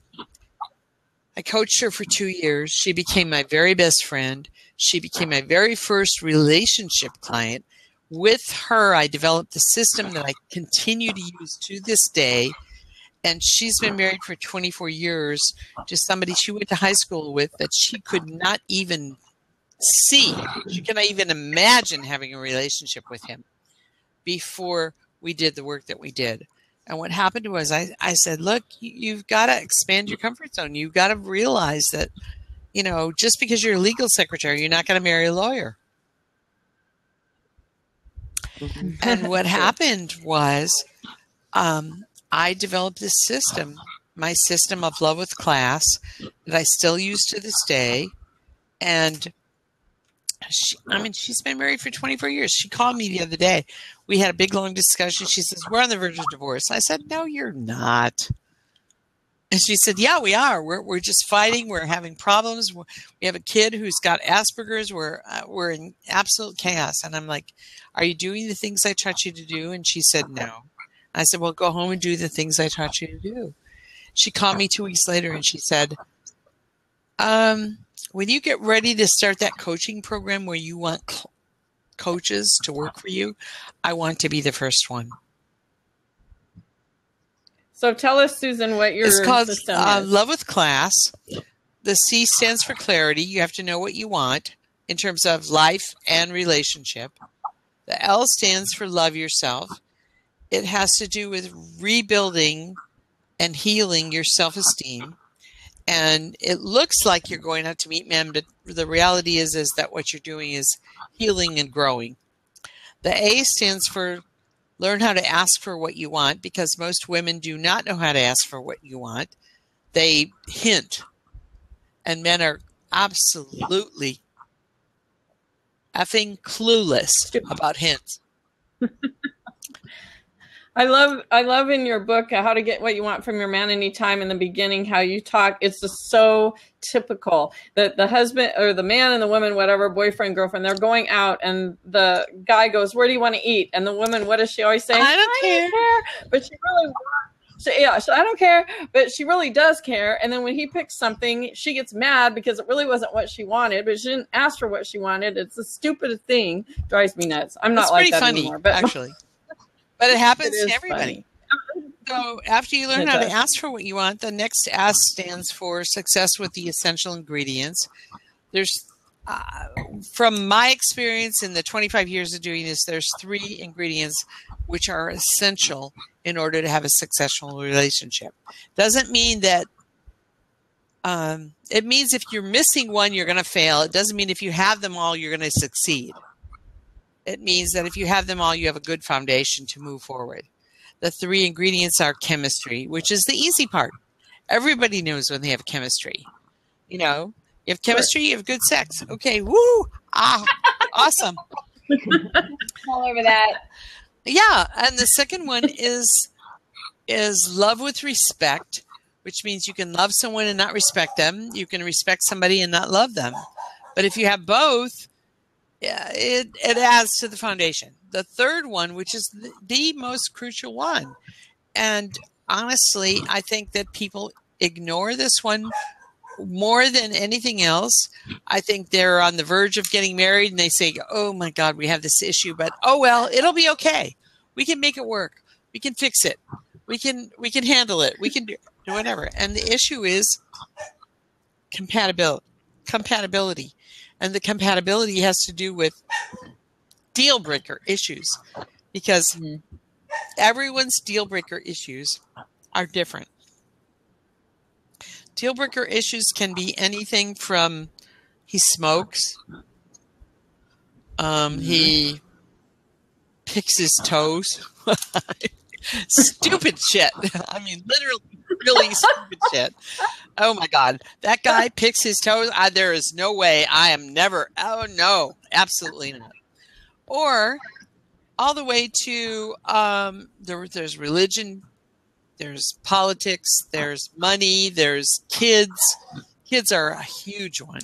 I coached her for 2 years. She became my very best friend. She became my very first relationship client. With her, I developed the system that I continue to use to this day. And she's been married for 24 years to somebody she went to high school with that she could not even see. She could not even imagine having a relationship with him before we did the work that we did. And what happened was I said, look, you've got to expand your comfort zone. You've got to realize that, just because you're a legal secretary, you're not going to marry a lawyer. And what happened was I developed this system, my system of love with class, that I still use to this day. And she's been married for 24 years. She called me the other day. We had a big, long discussion. She says, we're on the verge of divorce. I said, no, you're not. And she said, yeah, we are. We're just fighting. We're having problems. We have a kid who's got Asperger's. We're in absolute chaos. And I'm like, are you doing the things I taught you to do? And she said, no. I said, well, go home and do the things I taught you to do. She called me 2 weeks later and she said, when you get ready to start that coaching program where you want coaches to work for you, I want to be the first one. So tell us, Susan, what your system is. It's called Love with Class. The C stands for clarity. You have to know what you want in terms of life and relationship. The L stands for love yourself. It has to do with rebuilding and healing your self-esteem. And it looks like you're going out to meet men, but the reality is that what you're doing is healing and growing. The A stands for learn how to ask for what you want, because most women do not know how to ask for what you want. They hint. And men are absolutely effing clueless about hints. I love in your book How to Get What You Want from Your Man Anytime, in the beginning, how you talk. It's just so typical that the husband or the man and the woman, whatever, boyfriend, girlfriend, they're going out and the guy goes, "Where do you want to eat?" And the woman, what does she always say? I don't care. But she really wants. I don't care, but she really does care. And then when he picks something, she gets mad because it really wasn't what she wanted, but she didn't ask for what she wanted. It's the stupidest thing. Drives me nuts. I'm not like that funny, anymore. But actually. But it happens it to everybody. Funny. So after you learn how to ask for what you want, the next S stands for success with the essential ingredients. There's, from my experience in the 25 years of doing this, there's 3 ingredients which are essential in order to have a successful relationship. Doesn't mean that, it means if you're missing one, you're going to fail. It doesn't mean if you have them all, you're going to succeed. It means that if you have them all, you have a good foundation to move forward. The 3 ingredients are chemistry, which is the easy part. Everybody knows when they have chemistry. You know, you have chemistry, you have good sex. Okay, woo! Awesome. All over that. Yeah, and the second one is love with respect, which means you can love someone and not respect them. You can respect somebody and not love them. But if you have both, yeah, it adds to the foundation. The third one, which is the most crucial one, and honestly, I think that people ignore this one more than anything else. I think they're on the verge of getting married and they say, "Oh my God, we have this issue, but oh well, it'll be okay. We can make it work. We can fix it. We can handle it. We can do whatever." And the issue is compatibility. And the compatibility has to do with deal breaker issues, because everyone's deal breaker issues are different. Deal breaker issues can be anything from he smokes, he picks his toes, stupid shit. I mean, literally, really stupid shit. Oh my God, that guy picks his toes. There is no way I am never. Oh no, absolutely not. Or all the way to there's religion, there's politics, there's money, there's kids. Kids are a huge one.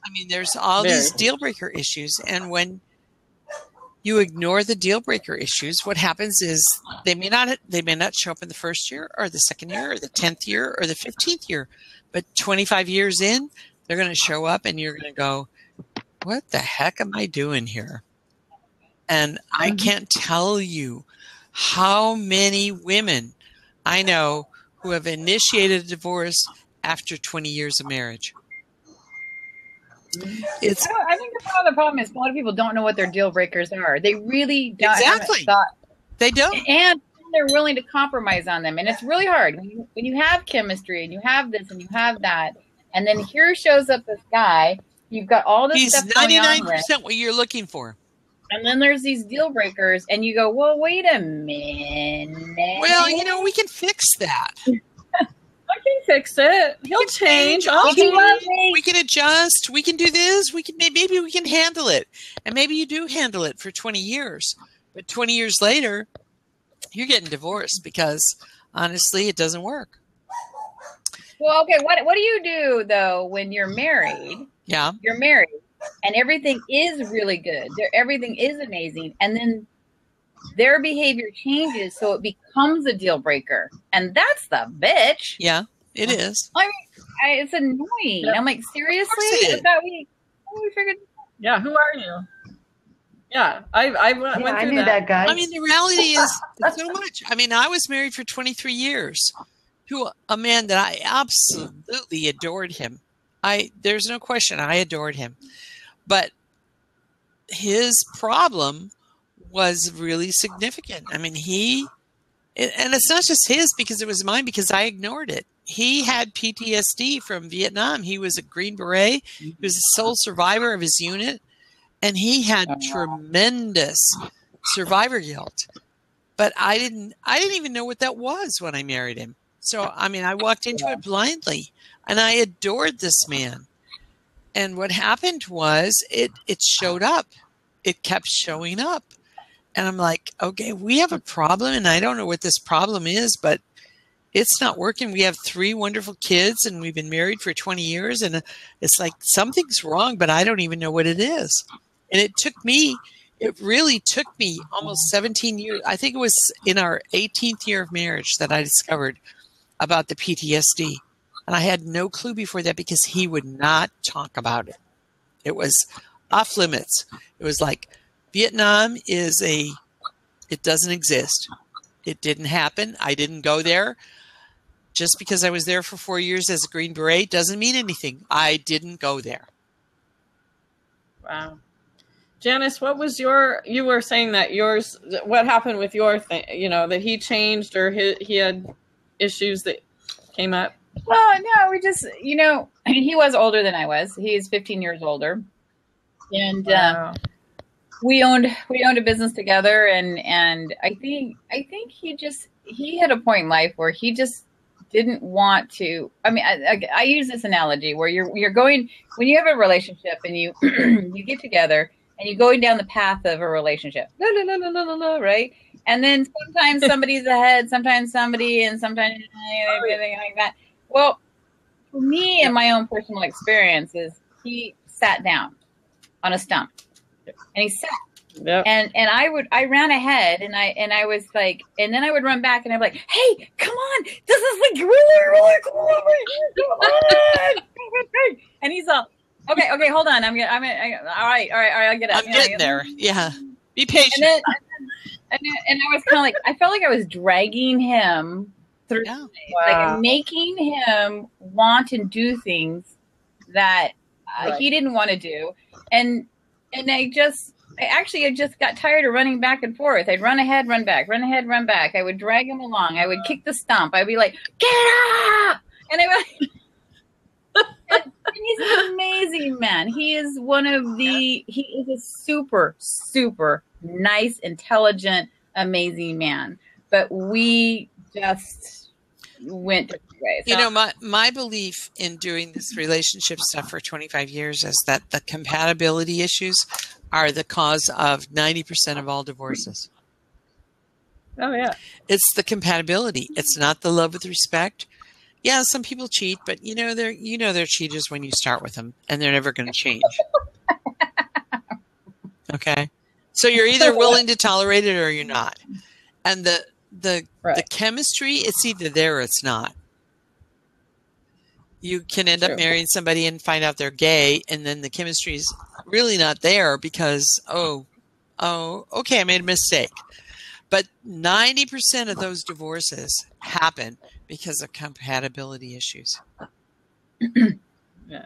I mean, there's all these deal breaker issues, and when you ignore the deal breaker issues, what happens is they may not show up in the first year or the second year or the 10th year or the 15th year, but 25 years in, they're going to show up and you're going to go, "What the heck am I doing here?" And I can't tell you how many women I know who have initiated a divorce after 20 years of marriage. I think part of the problem is a lot of people don't know what their deal breakers are. They really don't. Exactly. They don't. And they're willing to compromise on them. And it's really hard when you have chemistry and you have this and you have that. And then here shows up this guy. You've got all this stuff going on. He's 99% what you're looking for. And then there's these deal breakers. And you go, well, wait a minute. Well, you know, we can fix that. I can fix it. He'll change. We can adjust. We can do this. Maybe we can handle it. And maybe you do handle it for 20 years. But 20 years later, you're getting divorced because, honestly, it doesn't work. Well, okay. What do you do, though, when you're married? Yeah. You're married, and everything is really good. Everything is amazing. And then their behavior changes, so it becomes a deal breaker. And that's the bitch. Yeah, it is. I mean, it's annoying. I'm like, seriously? I thought we figured. Yeah, who are you? Yeah, I went through I knew that guy. I mean, the reality is so much. I mean, I was married for 23 years to a man that I absolutely adored him. There's no question, I adored him. But his problem was really significant. I mean, and it's not just his because it was mine because I ignored it. he had PTSD from Vietnam. He was a Green Beret. He was the sole survivor of his unit, and he had tremendous survivor guilt. But I didn't even know what that was when I married him. So, I mean, I walked into it blindly, and I adored this man. And what happened was it showed up. It kept showing up. And I'm like, okay, we have a problem, and I don't know what this problem is, but it's not working. We have 3 wonderful kids, and we've been married for 20 years, and it's like something's wrong, but I don't even know what it is. And it really took me almost 17 years. I think it was in our 18th year of marriage that I discovered about the PTSD. And I had no clue before that because he would not talk about it. It was off limits. It was like, Vietnam it doesn't exist. It didn't happen. I didn't go there. Just because I was there for 4 years as a Green Beret doesn't mean anything. I didn't go there. Wow. Janice, what was you were saying that what happened with your thing, that he changed or he had issues that came up? Well, no, we just, he was older than I was. He's 15 years older. And we owned a business together, and I think he had a point in life where he just didn't want to. I mean, I use this analogy where you're going, when you have a relationship and you you get together and you're going down the path of a relationship, right? And then sometimes somebody's ahead, sometimes somebody, and sometimes everything like that. Well, for me and my own personal experiences, he sat down on a stump, and he sat. Yep. And I ran ahead, and I was like, and then I would run back, and I'm like, hey, come on, this is like really, really cool over here. Come on. And he's all, okay, hold on, all right, I'll get up. I'm getting there. Yeah, be patient. And I was kind of like, I felt like I was dragging him through, like making him want to do things that he didn't want to do, and I just got tired of running back and forth. I'd run ahead, run back, run ahead, run back. I would drag him along. I would kick the stump. I'd be like, get up! And and he's an amazing man. He is he is a super, super nice, intelligent, amazing man. But we just went different ways. So, my belief in doing this relationship stuff for 25 years is that the compatibility issues are the cause of 90% of all divorces. Oh, yeah. It's the compatibility. It's not the love with respect. Yeah, some people cheat, but they're cheaters when you start with them, and they're never going to change. Okay? So you're either willing to tolerate it or you're not. And the chemistry, it's either there or it's not. You can end up marrying somebody and find out they're gay, and then the chemistry is really not there because, okay, I made a mistake. But 90% of those divorces happen because of compatibility issues. Yeah.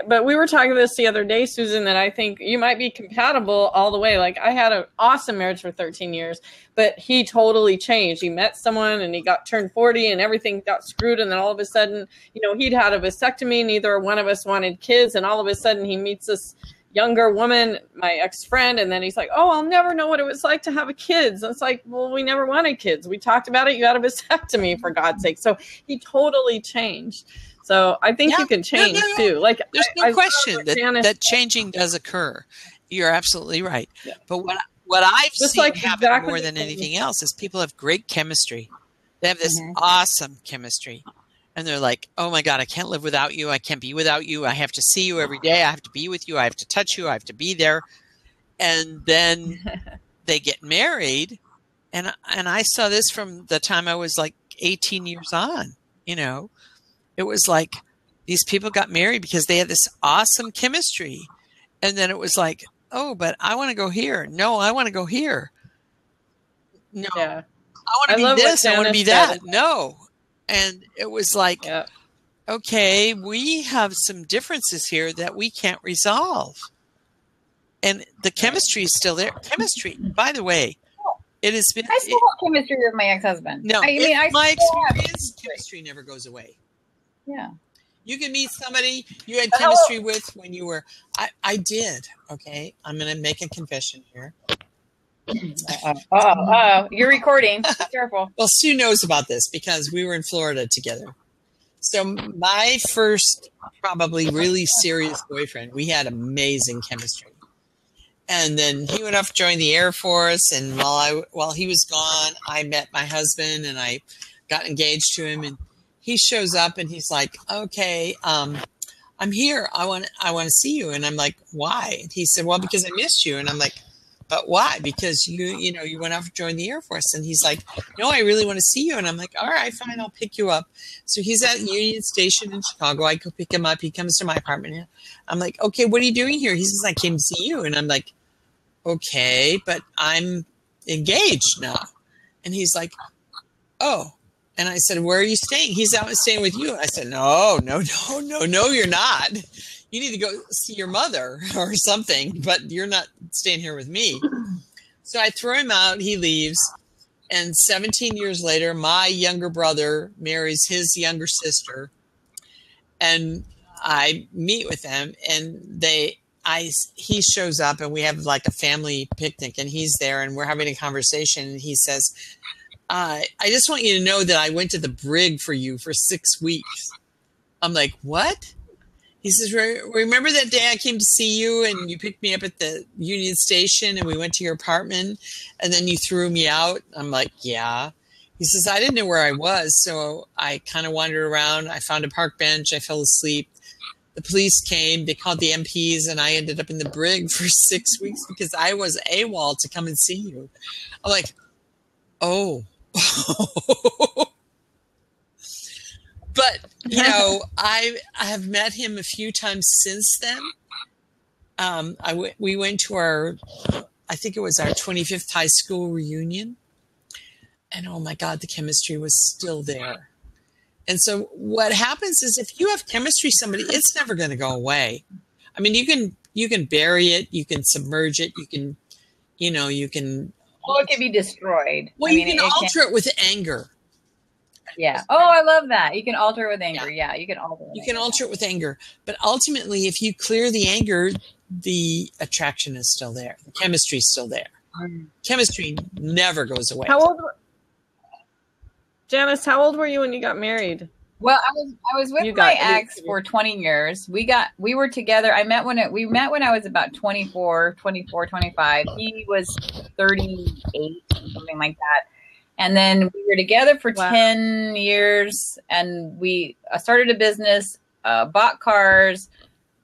But we were talking this the other day, Susan, that I think you might be compatible all the way. Like, I had an awesome marriage for 13 years, but he totally changed. He met someone and he turned 40 and everything got screwed. And then all of a sudden, he'd had a vasectomy. Neither one of us wanted kids. And all of a sudden he meets this younger woman, my ex-friend. And then he's like, oh, I'll never know what it was like to have a kids. And it's like, well, we never wanted kids. We talked about it. You had a vasectomy, for God's sake. So he totally changed. So I think you can change too. Like, there's no question that changing does occur. You're absolutely right. Yeah. But what I've seen happen more than anything else is people have great chemistry. They have this awesome chemistry. And they're like, oh my God, I can't live without you. I can't be without you. I have to see you every day. I have to be with you. I have to touch you. I have to be there. And then they get married. And I saw this from the time I was like 18 years on, It was like these people got married because they had this awesome chemistry. And then it was like, oh, but I want to go here. No, I want to go here. No, I want to be this. I want to be that. No. And it was like, okay, we have some differences here that we can't resolve. And the chemistry is still there. Chemistry, by the way, It has been. I still have chemistry with my ex-husband. No, my experience, chemistry never goes away. Yeah. You can meet somebody you had chemistry with when you were. I did. Okay, I'm going to make a confession here. You're recording. Be careful. Well, Sue knows about this because we were in Florida together. So my first, probably really serious boyfriend, we had amazing chemistry. And then he went off to join the Air Force, and while he was gone, I met my husband and I got engaged to him. And he shows up and he's like, "Okay, I'm here. I want to see you." And I'm like, "Why?" And he said, "Well, because I missed you." And I'm like, "But why?" "Because you went off to join the Air Force." And he's like, "No, I really want to see you." And I'm like, "All right, fine, I'll pick you up." So he's at Union Station in Chicago. I go pick him up. He comes to my apartment. I'm like, "Okay, what are you doing here?" He says, "I came to see you." And I'm like, "Okay, but I'm engaged now." And he's like, "Oh." And I said, "Where are you staying?" He's out staying with you. I said, No, you're not. You need to go see your mother or something, but you're not staying here with me. So I throw him out. He leaves. And 17 years later, my younger brother marries his younger sister. And I meet with them, and he shows up, and we have like a family picnic, and he's there, and we're having a conversation. And he says, I just want you to know that I went to the brig for you for 6 weeks. I'm like, "What?" He says, "Remember that day I came to see you and you picked me up at the Union Station and we went to your apartment and then you threw me out?" I'm like, "Yeah." He says, "I didn't know where I was, so I kind of wandered around. I found a park bench. I fell asleep. The police came. They called the MPs, and I ended up in the brig for 6 weeks because I was AWOL to come and see you." I'm like, "Oh." But, I have met him a few times since then. We went to I think it was our 25th high school reunion. And oh my God, the chemistry was still there. And so what happens is if you have chemistry with somebody, it's never going to go away. I mean, you can bury it, you can submerge it, you can. Well, it can be destroyed. Well, you can alter it with anger. Yeah. Oh, I love that. You can alter it with anger. Yeah, you can alter it. You can alter it with anger. But ultimately, if you clear the anger, the attraction is still there. The chemistry is still there. Chemistry never goes away. Janice, how old were you when you got married? Well, I was with my ex for 20 years. We were together. We met when I was about 24, 25. He was 38, something like that. And then we were together for 10 years, and we started a business, bought cars,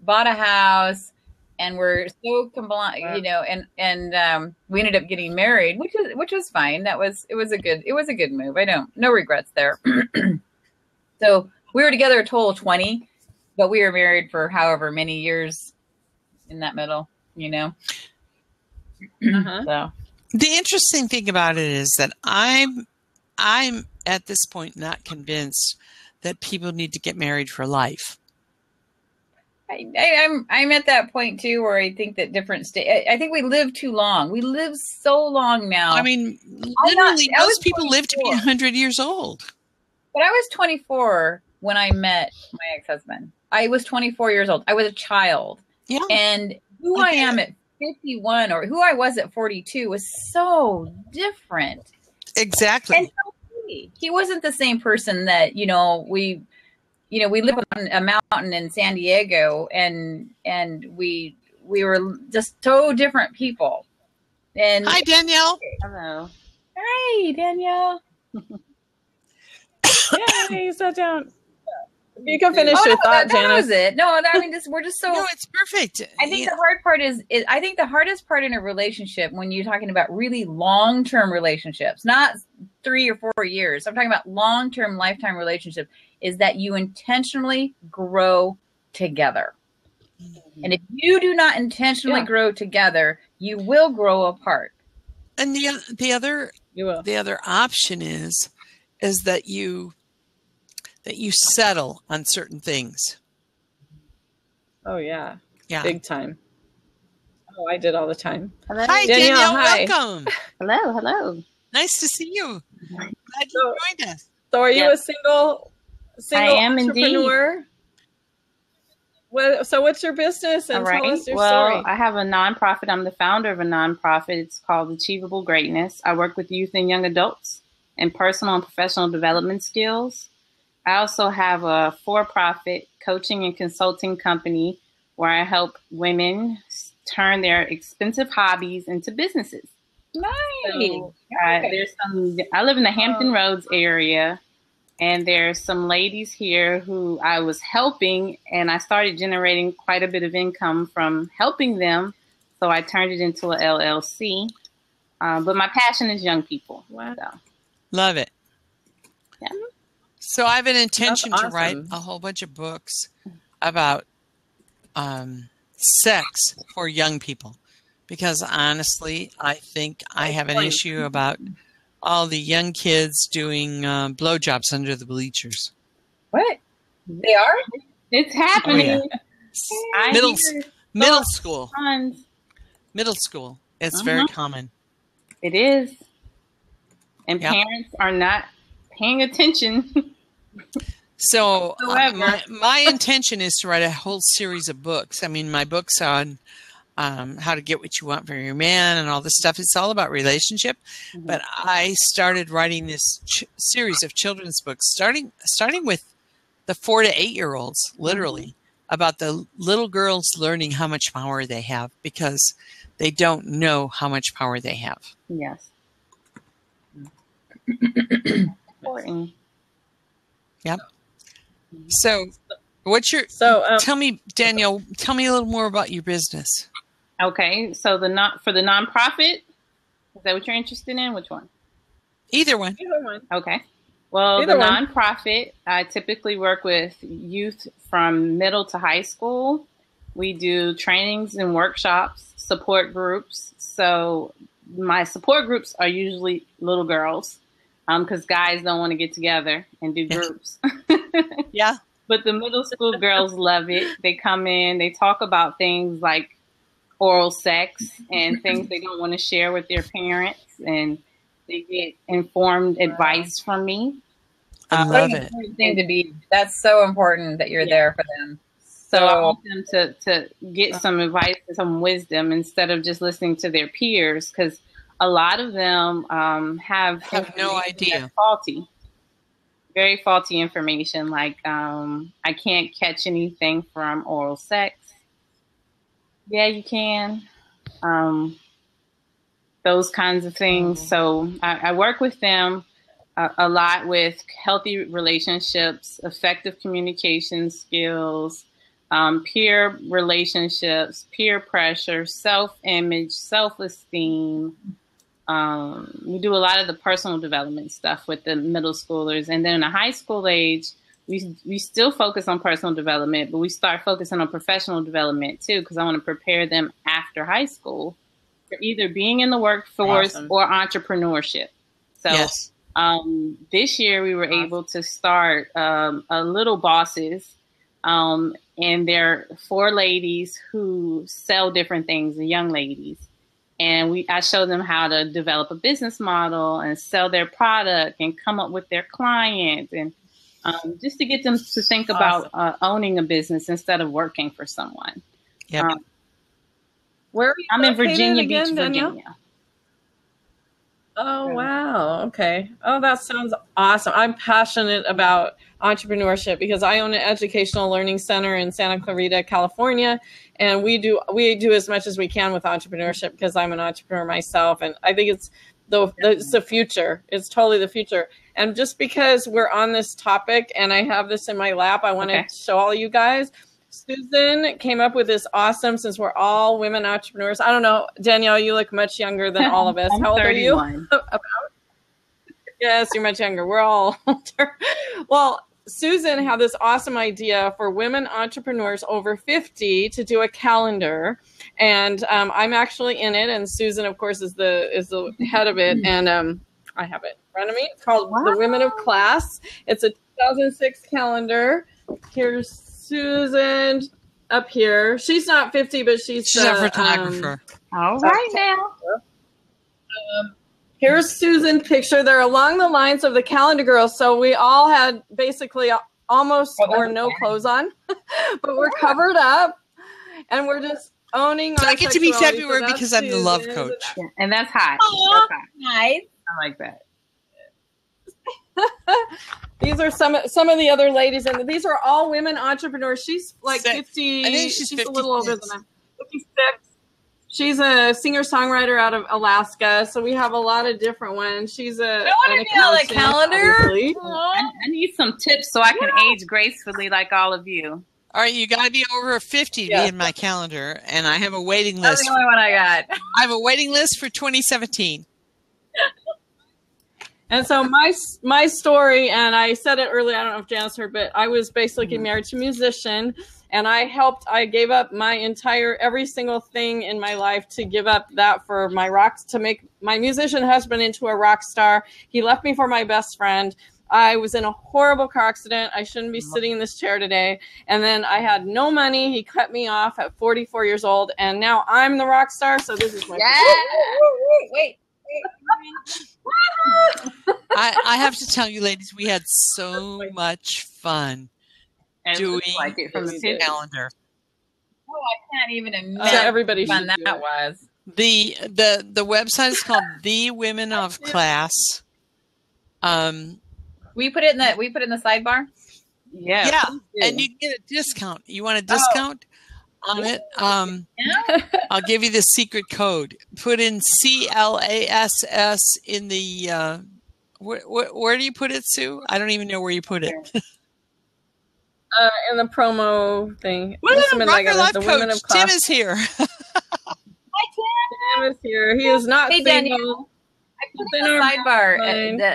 bought a house, and we're so combined, and we ended up getting married, which was fine. It was a good move. No regrets there. So we were together a total of 20, but we were married for however many years in that middle, So. The interesting thing about it is that I'm at this point not convinced that people need to get married for life. I'm at that point too, where I think that I think we live too long. We live so long now. I mean, literally, most people live to be 100 years old. But I was 24 when I met my ex-husband. I was 24 years old. I was a child. Yeah. And who I am at 51 or who I was at 42 was so different. Exactly. And so he wasn't the same person that, we live on a mountain in San Diego and we were just so different people. And hi, Danielle. Hello. Hi, Danielle. Yeah, you sat down. You can finish your thought, Janice. That was it. No, I mean, we're just so. No, it's perfect. I think the hard part is I think the hardest part in a relationship when you're talking about really long-term relationships, not 3 or 4 years. I'm talking about long-term, lifetime relationship, is that you intentionally grow together. And if you do not intentionally grow together, you will grow apart. And the other option is that you settle on certain things. Oh yeah. Yeah. Big time. Oh, I did all the time. Hello. Hi, Danielle, Danielle. hi. Welcome. Hello. Hello. Nice to see you. Glad you joined us. So are you Yeah. a single I am entrepreneur? So what's your business, and All right. tell us your Well, story. I have a nonprofit. I'm the founder of a nonprofit. It's called Achievable Greatness. I work with youth and young adults in personal and professional development skills. I also have a for-profit coaching and consulting company where I help women turn their expensive hobbies into businesses. Nice. So, I live in the Hampton Roads area, and there's some ladies here who I was helping, and I started generating quite a bit of income from helping them. So I turned it into a LLC. But my passion is young people. Wow. So, Love it. yeah. So I have an intention That's to write awesome. a whole bunch of books about sex for young people, because honestly, I think I have an issue about all the young kids doing blowjobs under the bleachers. What? They are? It's happening. I Middle hear middle school. tons. Middle school. It's very common. It is. And Yep. parents are not paying attention. So However. my intention is to write a whole series of books. I mean, my book's on how to get what you want from your man and all this stuff. It's all about relationship. But I started writing this series of children's books, starting with the 4 to 8 year olds, literally, about the little girls learning how much power they have, because they don't know how much power they have. Yes. Important. Yep. So what's your, tell me, Danielle, tell me a little more about your business. Okay, so for the nonprofit, is that what you're interested in? Which one? Either one. Either one. Okay. Well, Either the one. nonprofit, I typically work with youth from middle to high school. We do trainings and workshops, support groups. So my support groups are usually little girls, because guys don't want to get together and do groups. Yeah. But the middle school girls love it. They come in, they talk about things like oral sex and things they don't want to share with their parents, and they get informed advice from me. I love it. Thing to be. That's so important that you're there for them. So I want them to get some advice and some wisdom instead of just listening to their peers, because a lot of them have no idea. That's faulty. Very faulty information, like I can't catch anything from oral sex. Yeah, you can. Those kinds of things. So I work with them a lot with healthy relationships, effective communication skills, peer relationships, peer pressure, self-image, self-esteem. We do a lot of the personal development stuff with the middle schoolers. And then in the high school age, we still focus on personal development, but we start focusing on professional development too, because I want to prepare them after high school for either being in the workforce or entrepreneurship. So yes. This year we were able to start a Little Bosses, and there are 4 ladies who sell different things, the young ladies. And I showed them how to develop a business model and sell their product and come up with their clients, and just to get them to think about owning a business instead of working for someone. Yep. Where are you I'm in Virginia again, Beach, Danielle? Virginia. Oh, wow. Okay. Oh, that sounds awesome. I'm passionate about entrepreneurship because I own an educational learning center in Santa Clarita, California. And we do as much as we can with entrepreneurship because I'm an entrepreneur myself. And I think it's the future. It's totally the future. And just because we're on this topic and I have this in my lap, I want to show all you guys. Susan came up with this awesome, since we're all women entrepreneurs. I don't know, Danielle, you look much younger than all of us. I'm How old 31. are you? Yes, you're much younger. We're all older. Well, Susan had this awesome idea for women entrepreneurs over 50 to do a calendar. And I'm actually in it. And Susan, of course, is the head of it. And I have it in front of me. It's called The Women of Class. It's a 2006 calendar. Here's Susan. up here. She's not 50, but she's a photographer. All right now. Here's Susan's picture. They're along the lines of the Calendar Girls. So we all had basically almost or no clothes on, but we're covered up and we're just owning our I get to be sexuality. February because I'm the love coach. Yeah, and that's hot. Oh, That's hot. nice. I like that. These are some of the other ladies, and these are all women entrepreneurs. She's like 50. I think she's a little older 56. than I'm. 56. She's a singer-songwriter out of Alaska, so we have a lot of different ones. She's I want to be on the calendar. I need some tips so I can age gracefully like all of you. All right, you got to be over 50 to be in my calendar, and I have a waiting That's list. the only one I got. I have a waiting list for 2017. And so my story, and I said it earlier, I don't know if Janice heard, but I was basically married to a musician, and I gave up my every single thing in my life to give up that for to make my musician husband into a rock star. He left me for my best friend. I was in a horrible car accident. I shouldn't be sitting in this chair today. And then I had no money. He cut me off at 44 years old, and now I'm the rock star. So this is my Wait. I have to tell you, ladies, we had so much fun And doing like it from the this calendar. Oh, I can't even imagine everybody how fun should do that it. was. The website is called The Women of Class. We put it in the sidebar. Yeah. And you get a discount. You want a discount on it? Yeah. I'll give you the secret code. Put in CLASS in the where do you put it, Sue? I don't even know where you put it. in the promo thing. Rocker Life the Coach women of class. Tim is here. Tim is here. He is not Hey, single. Daniel. I put in the sidebar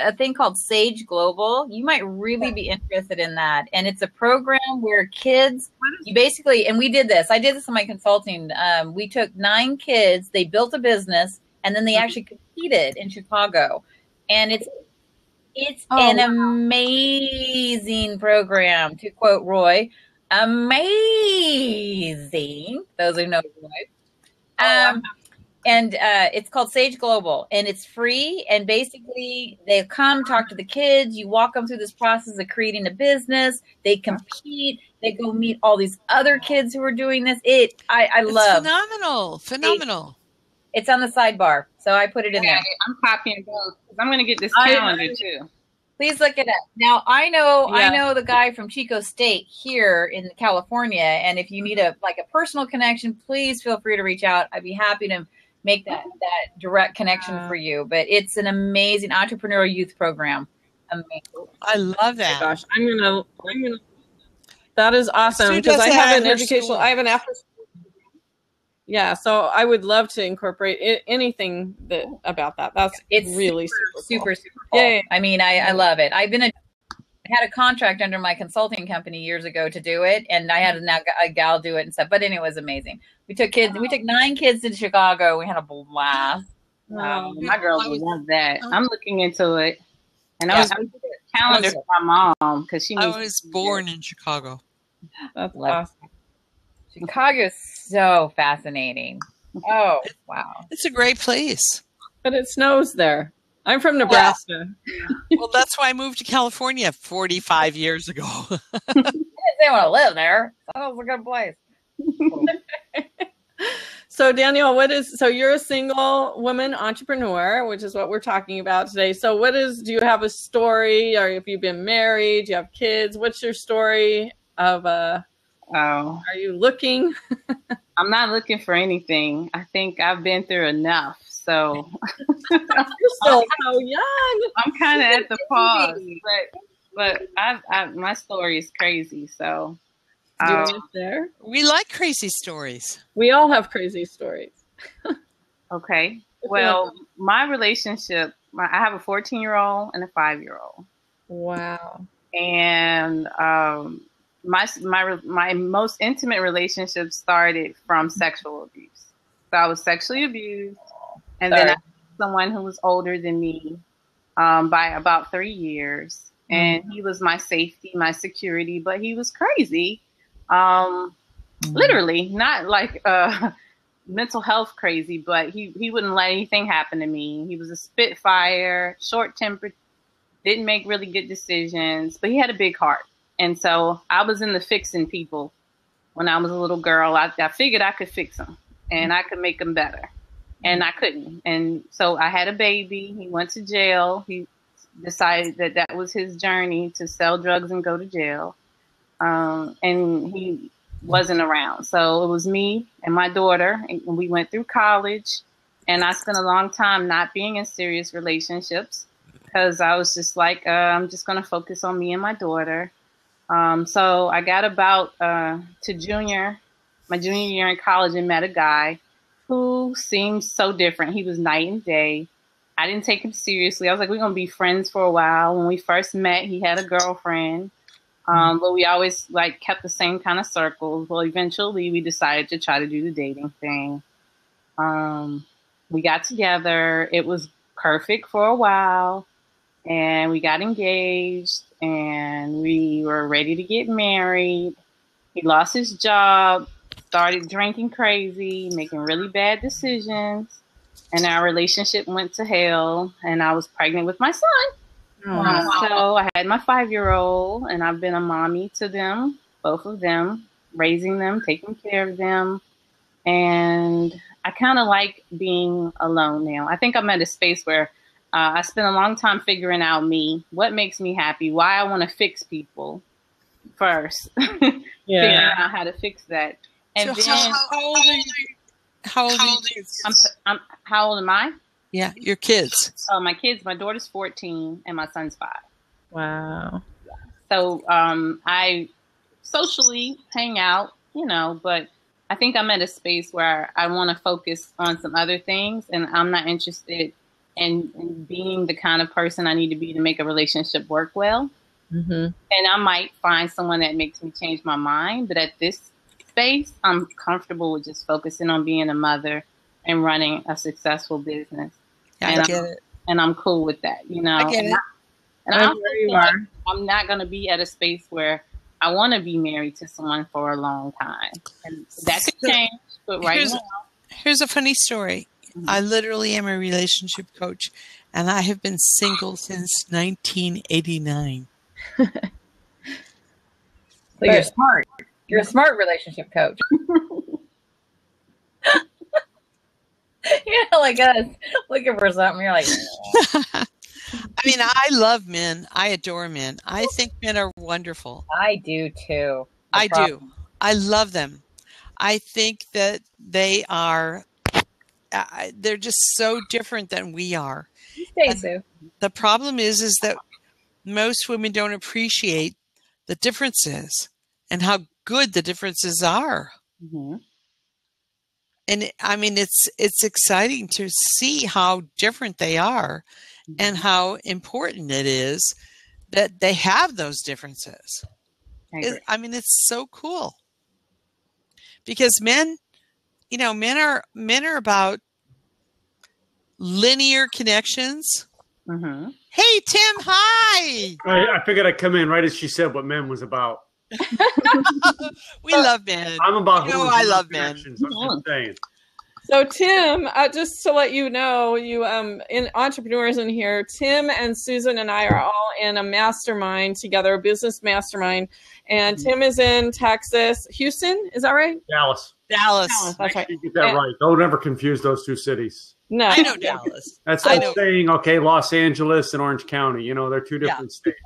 a thing called Sage Global. You might really be interested in that. And it's a program where kids, you basically, and we did this. I did this in my consulting. We took 9 kids, they built a business, and then they actually competed in Chicago. And it's an amazing program, to quote Roy. Amazing. Those who know Roy. And it's called Sage Global, and it's free. And basically, they come talk to the kids. You walk them through this process of creating a business. They compete. They go meet all these other kids who are doing this. I love phenomenal. It's on the sidebar, so I put it in there. I'm copying both because I'm going to get this calendar too. Please look it up. Now I know the guy from Chico State here in California, and if you need a personal connection, please feel free to reach out. I'd be happy to make that direct connection for you. But it's an amazing entrepreneurial youth program. Amazing. I love that. Oh my gosh, I'm gonna. That is awesome because I have an educational. I have an after. Yeah, so I would love to incorporate anything about that. It's really super cool. Yay. I mean, I love it. I had a contract under my consulting company years ago to do it, and I had a gal do it and stuff. But anyway, it was amazing. We took 9 kids to Chicago. We had a blast. Wow, my girls would love that. I'm looking into it, and I'm looking at a calendar for my mom because she. I was born in Chicago. That's awesome. Chicago is so fascinating. Oh, wow. It's a great place. But it snows there. I'm from Nebraska. Well, that's why I moved to California 45 years ago. I didn't say want to live there. That was a good place. So, Daniel, so you're a single woman entrepreneur, which is what we're talking about today. So do you have a story, or if you've been married, do you have kids? What's your story of, are you looking? I'm not looking for anything. I think I've been through enough. So you're still so young. I'm kind of at the pause, but my story is crazy. So there. We like crazy stories. We all have crazy stories. Okay. Well, my relationship. I have a 14-year-old and a 5-year-old. Wow. And my most intimate relationship started from sexual abuse. So I was sexually abused, and then I had someone who was older than me by about 3 years, and he was my safety, my security, but he was crazy. Literally, not like mental health crazy, but he wouldn't let anything happen to me. He was a spitfire, short-tempered, didn't make really good decisions, but he had a big heart. And so I was into fixing people when I was a little girl. I figured I could fix them and I could make them better. And I couldn't. And so I had a baby. He went to jail. He decided that that was his journey, to sell drugs and go to jail. And he wasn't around. So it was me and my daughter. And we went through college. And I spent a long time not being in serious relationships because I was just like, I'm just going to focus on me and my daughter. So I got about to my junior year in college, and met a guy who seemed so different. He was night and day. I didn't take him seriously. I was like, we're going to be friends for a while. When we first met, he had a girlfriend, but we always like kept the same kind of circles. Well, eventually we decided to try to do the dating thing. We got together. It was perfect for a while, and we got engaged, and we were ready to get married. He lost his job, started drinking crazy, making really bad decisions, and our relationship went to hell, and I was pregnant with my son. So I had my 5-year-old, and I've been a mommy to them, both of them, raising them, taking care of them, and I kind of like being alone now. I think I'm at a space where I spent a long time figuring out me, what makes me happy, why I want to fix people first, figuring out how to fix that. And So then, how old are you? How old are your kids? how old am I? Yeah, your kids. Oh, my kids, my daughter's 14 and my son's 5. Wow. So I socially hang out, but I think I'm at a space where I want to focus on some other things, and I'm not interested in being the kind of person I need to be to make a relationship work well. Mm-hmm. And I might find someone that makes me change my mind, but at this space, I'm comfortable with just focusing on being a mother and running a successful business. Yeah, and I get it. And I'm cool with that, I get it. And I'm where you are. I'm not going to be at a space where I want to be married to someone for a long time. And that could change, but right now. Here's a funny story. I literally am a relationship coach, and I have been single since 1989. So you're smart. You're a smart relationship coach. You're not like us looking for something. You're like, I mean, I love men. I adore men. I think men are wonderful. I do too. I do. I love them. I think that they are, they're just so different than we are. You say so. The problem is that most women don't appreciate the differences and how good the differences are. Mm-hmm. And I mean, it's exciting to see how different they are and how important it is that they have those differences. I mean, it's so cool because men are about linear connections. Mm-hmm. Hey, Tim, hi. I figured I'd come in right as she said what men was about. We love men. I'm about I love men. I'm just saying. So Tim, just to let you know, you in entrepreneurs in here, Tim and Susan and I are all in a mastermind together, a business mastermind. And Tim is in Texas, Houston, is that right? Dallas. That's right. You get that right. Don't ever confuse those two cities. No, I know Dallas. That's like saying, okay, Los Angeles and Orange County. They're two different states.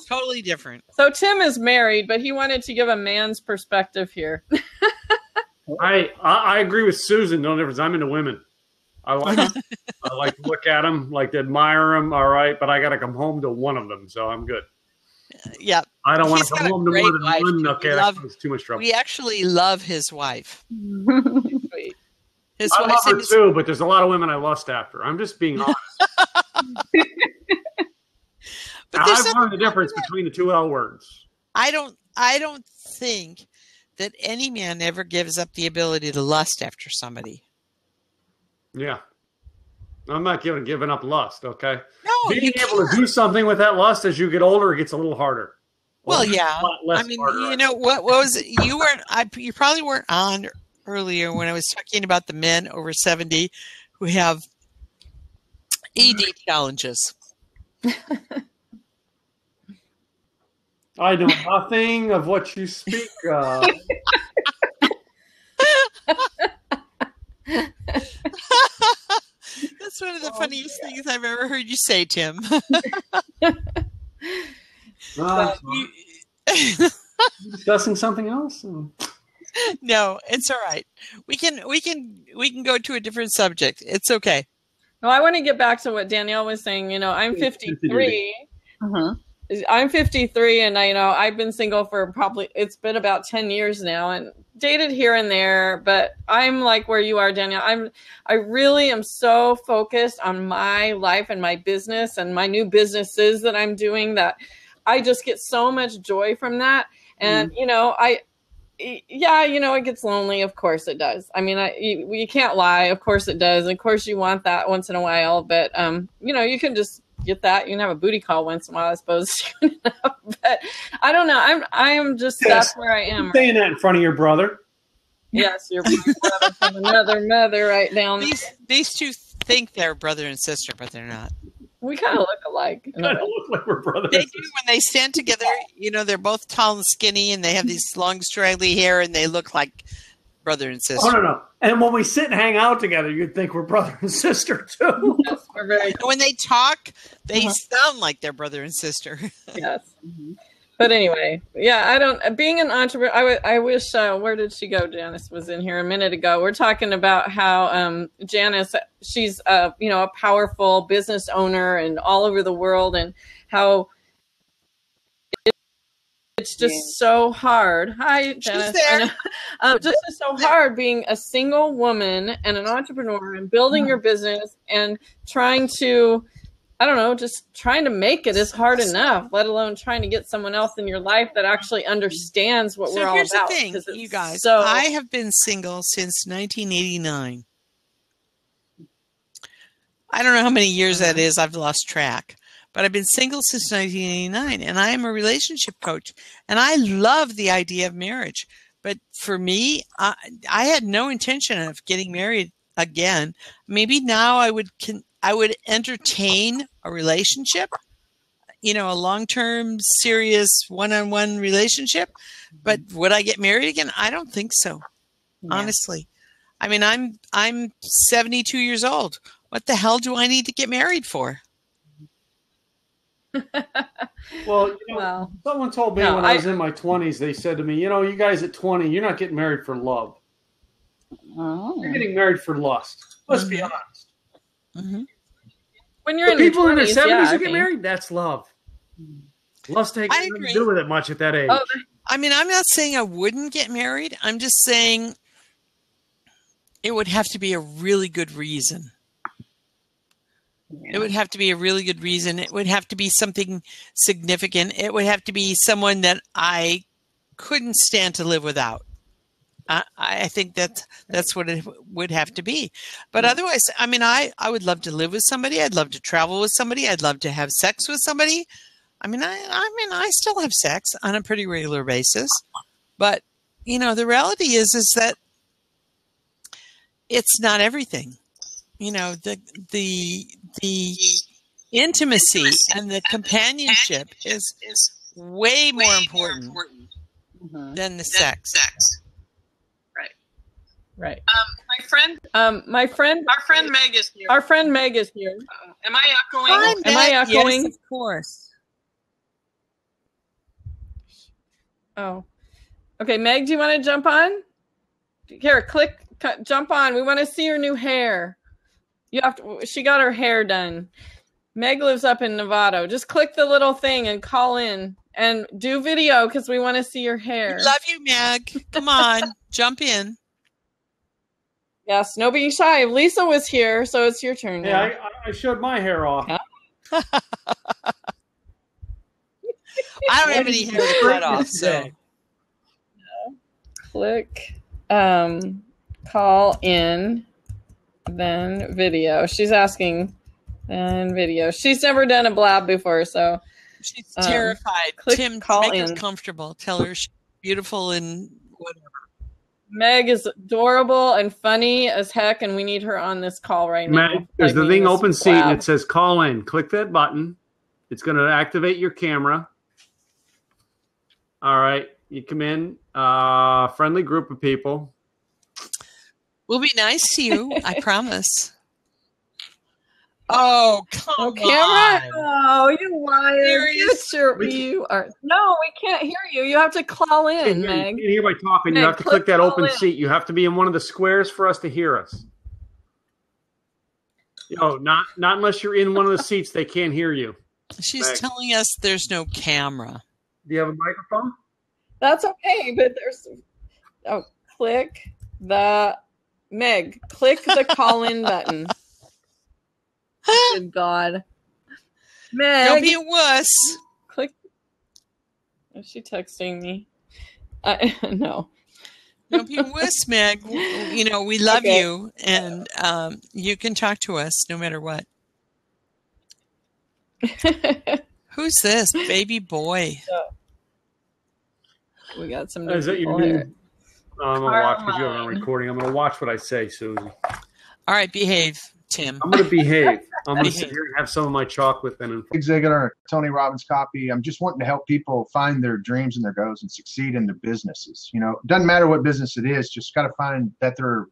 Totally different. So Tim is married, but he wanted to give a man's perspective here. I agree with Susan. No difference. I'm into women. I like to look at them, like to admire them. All right, but I got to come home to one of them, so I'm good. Yeah, I don't want to come home to one of them. Okay, that's too much trouble. We actually love his wife. I love her too, but there's a lot of women I lust after. I'm just being honest. But I've learned the difference between the two L words. I don't think that any man ever gives up the ability to lust after somebody. Yeah. I'm not giving up lust, okay? No, being able to do something with that lust as you get older, it gets a little harder. Well, yeah. Less I mean, harder. you know, what was it? You weren't, you probably weren't on earlier when I was talking about the men over 70 who have ED challenges. I know nothing of what you speak of. That's one of the funniest things I've ever heard you say, Tim. Discussing something else? No, it's all right. We can go to a different subject. It's okay. No, I want to get back to what Danielle was saying. You know, I'm 53. I'm 53, and I've been single for it's been about 10 years now, and dated here and there. But I'm like where you are, Danielle. I really am so focused on my life and my business and my new businesses that I'm doing that I just get so much joy from that. And it gets lonely. Of course it does. I mean, you can't lie. Of course it does. Of course you want that once in a while, but you can just get that. You can have a booty call once in a while, I suppose. But I don't know. I am just, that's where I am. Saying that in front of your brother. Yes, your brother from another mother right down. These two think they're brother and sister, but they're not. We kind of look alike. Kind of look like we're brothers. They do when they stand together. They're both tall and skinny, and they have these long, straggly hair, and they look like brother and sister. Oh, no. And when we sit and hang out together, you'd think we're brother and sister, too. Yes, we're very when they talk, they sound like they're brother and sister. Yes. But anyway, being an entrepreneur, I wish, where did she go? Janice was in here a minute ago. We're talking about how Janice, she's, a powerful business owner and all over the world, and how it's just so hard. Hi, Janice. Just so hard being a single woman and an entrepreneur and building your business and trying to, just trying to make it is hard enough, let alone trying to get someone else in your life that actually understands what we're all about. So here's the thing, you guys. I have been single since 1989. I don't know how many years that is. I've lost track. But I've been single since 1989, and I am a relationship coach. And I love the idea of marriage. But for me, I had no intention of getting married again. Maybe now I would entertain a relationship, a long-term, serious, one-on-one relationship. But would I get married again? I don't think so, honestly. I mean, I'm 72 years old. What the hell do I need to get married for? Well, someone told me when I was in my 20s, they said to me, you guys at 20, you're not getting married for love. Oh. You're getting married for lust. Let's be honest. Mm-hmm. When you're in people in their 20s, 70s who get married, that's love. Lust takes nothing to do with it much at that age. I mean, I'm not saying I wouldn't get married. I'm just saying it would have to be a really good reason. It would have to be a really good reason. It would have to be something significant. It would have to be someone that I couldn't stand to live without. I think that's what it would have to be. But otherwise, I mean, I would love to live with somebody. I'd love to travel with somebody. I'd love to have sex with somebody. I still have sex on a pretty regular basis. But, the reality is that it's not everything. The intimacy and the companionship is way more important than the sex. Right. Our friend Meg is here. Our friend Meg is here. Am I echoing? Hi, Meg. Am I echoing? Yes, of course. Oh. Okay, Meg, do you want to jump on? Here, jump on. We want to see your new hair. She got her hair done. Meg lives up in Nevada. Just click the little thing and call in and do video because we want to see your hair. We love you, Meg. Come on, jump in. Yes, no being shy. Lisa was here, so it's your turn now. Yeah, I showed my hair off. I don't have any hair to cut off, so. Click, call in, then video. She's asking, then video. She's never done a blab before, so She's terrified. Tim, make her comfortable. Tell her she's beautiful and whatever. Meg is adorable and funny as heck, and we need her on this call right now. Meg, there's the thing open seat, and it says call in. Click that button. It's going to activate your camera. All right. You come in. Friendly group of people. We'll be nice to you. I promise. Oh, come on. Oh, you liar. You are. No, we can't hear you. You have to call in, Meg. You can hear by talking. Meg, you have to click that open seat. You have to be in one of the squares for us to hear us. Not unless you're in one of the seats. They can't hear you. She's telling us there's no camera. Do you have a microphone? That's okay, but there's... Oh, click the... Meg, click the call-in button. Good God. Meg. Don't be a wuss. Click. Is she texting me? No. Don't be a wuss, Meg. We love you, and you can talk to us no matter what. Who's this? Baby boy. We got some new people here. I'm going to watch because you have it on recording. I'm going to watch what I say, Susie. All right, behave, Tim. I'm going to behave. I'm going to sit here and have some of my chocolate then. Zig Ziglar, Tony Robbins copy. I'm just wanting to help people find their dreams and their goals and succeed in their businesses. It doesn't matter what business it is. Just got to find that they're.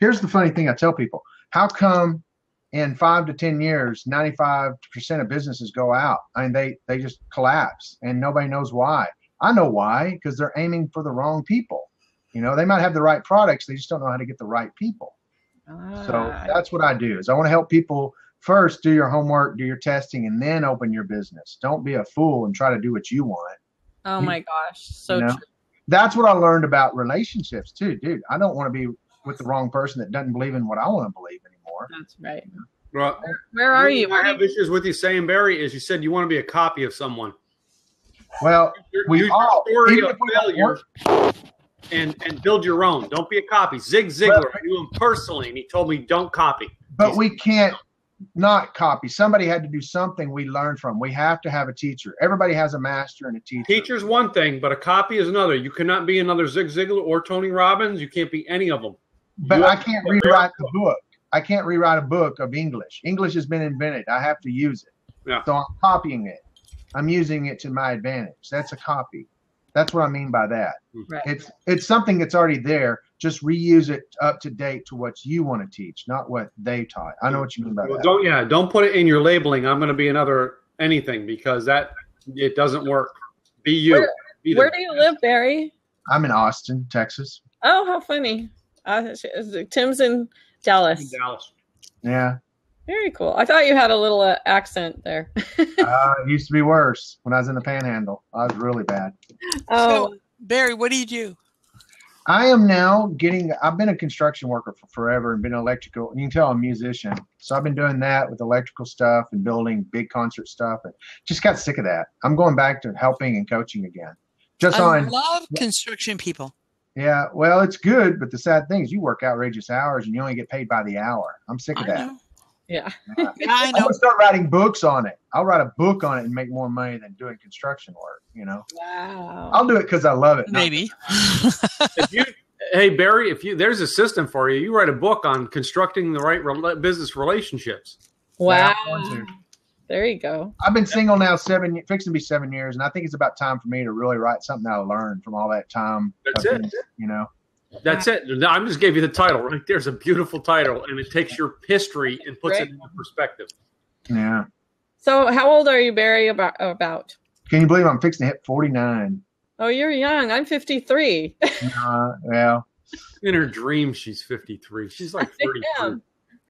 Here's the funny thing I tell people. How come in 5 to 10 years, 95% of businesses go out? I mean, they just collapse and nobody knows why. I know why, because they're aiming for the wrong people. They might have the right products. They just don't know how to get the right people. So that's what I do is I want to help people first do your homework, do your testing, and then open your business. Don't be a fool and try to do what you want. Oh my gosh. So true. That's what I learned about relationships too, dude. I don't want to be with the wrong person that doesn't believe in what I want to believe anymore. That's right. Well, where are you? I have issues with you saying, Barry, is you said you want to be a copy of someone. Well, we all story of failure and build your own. Don't be a copy. Zig Ziglar, I knew him personally, and he told me don't copy. But we can't not copy. Somebody had to do something we learned from. We have to have a teacher. Everybody has a master and a teacher. Teacher's one thing, but a copy is another. You cannot be another Zig Ziglar or Tony Robbins. You can't be any of them. But I can't rewrite the book. I can't rewrite a book of English. English has been invented. I have to use it. Yeah. So I'm copying it. I'm using it to my advantage. That's a copy. That's what I mean by that. Right. It's something that's already there. Just reuse it up to date to what you want to teach, not what they taught. I know what you mean by that. Don't put it in your labeling. I'm going to be another anything because it doesn't work. Be you. Where do you live, Barry? I'm in Austin, Texas. Oh, how funny. Tim's in Dallas. Yeah. Very cool. I thought you had a little accent there. It used to be worse when I was in the Panhandle. I was really bad. Oh, so, Barry, what do you do? I am now I've been a construction worker for forever and been electrical. You can tell I'm a musician. So I've been doing that with electrical stuff and building big concert stuff and just got sick of that. I'm going back to helping and coaching again. I love construction people. Yeah, well, it's good, but the sad thing is you work outrageous hours and you only get paid by the hour. I'm sick of that. Yeah. I know. I'm going to start writing books on it. I'll write a book on it and make more money than doing construction work, Wow. I'll do it because I love it. Maybe. Hey, Barry, there's a system for you. You write a book on constructing the right business relationships. Wow. There you go. I've been single now fixing to be 7 years, and I think it's about time for me to really write something I learned from all that time. That's it. That's it. I just gave you the title right there's a beautiful title, and it takes your history and puts it into perspective. Yeah. So how old are you, Barry, about? Can you believe I'm fixing to hit 49? Oh, you're young. I'm 53. Yeah. In her dreams, she's 53. She's like 33.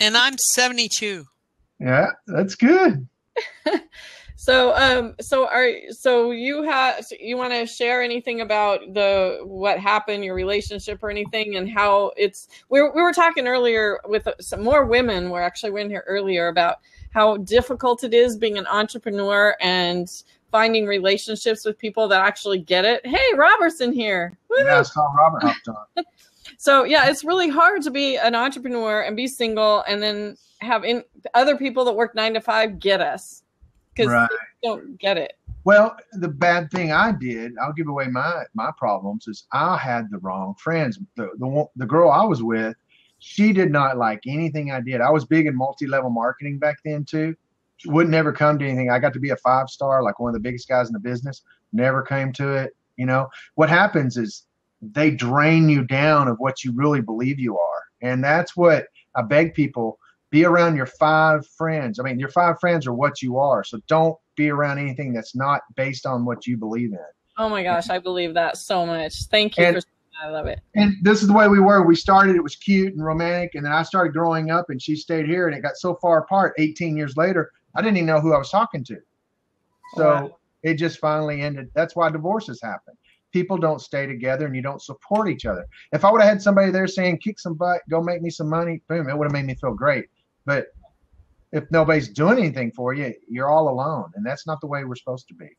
And I'm 72. Yeah, that's good. So you want to share anything about what happened, your relationship or anything, and how we were talking earlier with some more women. We're in here earlier about how difficult it is being an entrepreneur and finding relationships with people that actually get it. Hey, Robertson here. Woo-hoo. Yeah, I saw Robert hopped on. So yeah, it's really hard to be an entrepreneur and be single and then have other people that work 9 to 5 get us. Because don't get it. Well, the bad thing I did, I'll give away my problems, is I had the wrong friends. The girl I was with, she did not like anything I did. I was big in multi-level marketing back then too. She would never come to anything. I got to be a 5-star, like one of the biggest guys in the business. Never came to it. You know, what happens is they drain you down of what you really believe you are. And that's what I beg people, be around your 5 friends. I mean, your 5 friends are what you are. So don't be around anything that's not based on what you believe in. Oh my gosh, I believe that so much. Thank you for saying that. I love it. And this is the way we were. We started, it was cute and romantic, and then I started growing up and she stayed here, and it got so far apart 18 years later, I didn't even know who I was talking to. So it just finally ended. That's why divorces happen. People don't stay together and you don't support each other. If I would have had somebody there saying, kick some butt, go make me some money, boom, it would have made me feel great. But if nobody's doing anything for you, you're all alone. And that's not the way we're supposed to be.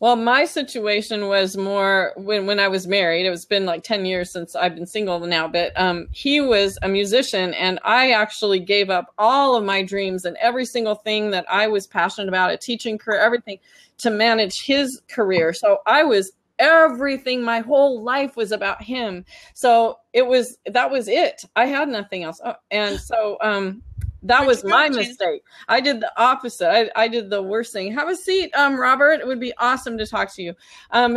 Well, my situation was more when I was married. It's been like 10 years since I've been single now, but he was a musician, and I actually gave up all of my dreams and every single thing that I was passionate about, a teaching career, everything, to manage his career. So everything, my whole life was about him. So that was it. I had nothing else. And so that was my mistake. I did the opposite. I did the worst thing. Have a seat, Robert. It would be awesome to talk to you.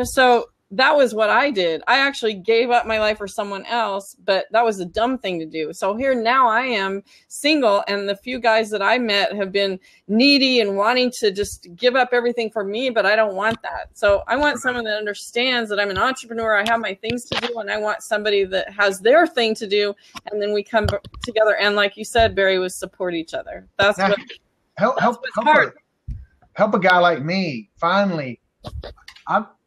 So that was what I did. I actually gave up my life for someone else, but that was a dumb thing to do. So here now I am single, and the few guys that I met have been needy and wanting to just give up everything for me, but I don't want that. So I want someone that understands that I'm an entrepreneur. I have my things to do, and I want somebody that has their thing to do, and then we come together. And like you said, Barry, was support each other. That's now, what help a guy like me. Finally,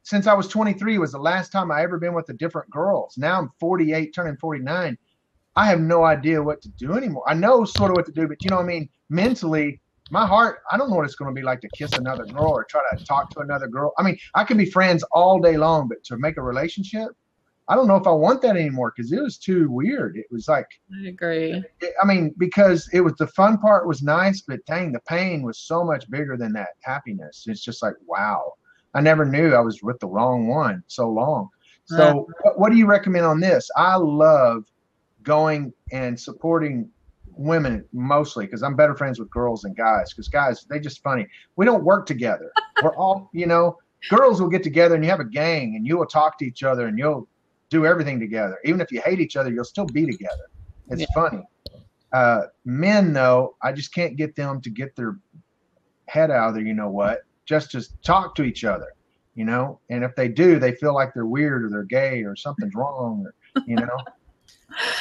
since I was 23 was the last time I ever been with the different girls. Now I'm 48, turning 49. I have no idea what to do anymore. I know sort of what to do, but you know what I mean? Mentally, my heart, I don't know what it's going to be like to kiss another girl or try to talk to another girl. I mean, I can be friends all day long, but to make a relationship, I don't know if I want that anymore because it was too weird. It was like, I agree. Because it was, the fun part was nice, but dang, the pain was so much bigger than that happiness. It's just like, wow. I never knew I was with the wrong one so long. So what do you recommend on this? I love going and supporting women mostly because I'm better friends with girls than guys, because guys, they just funny. We don't work together. We're all, girls will get together and you have a gang and you will talk to each other and you'll do everything together. Even if you hate each other, you'll still be together. It's funny. Men, though, I just can't get them to get their head out of there, you know what? Just to talk to each other, and if they do, they feel like they're weird or they're gay or something's wrong,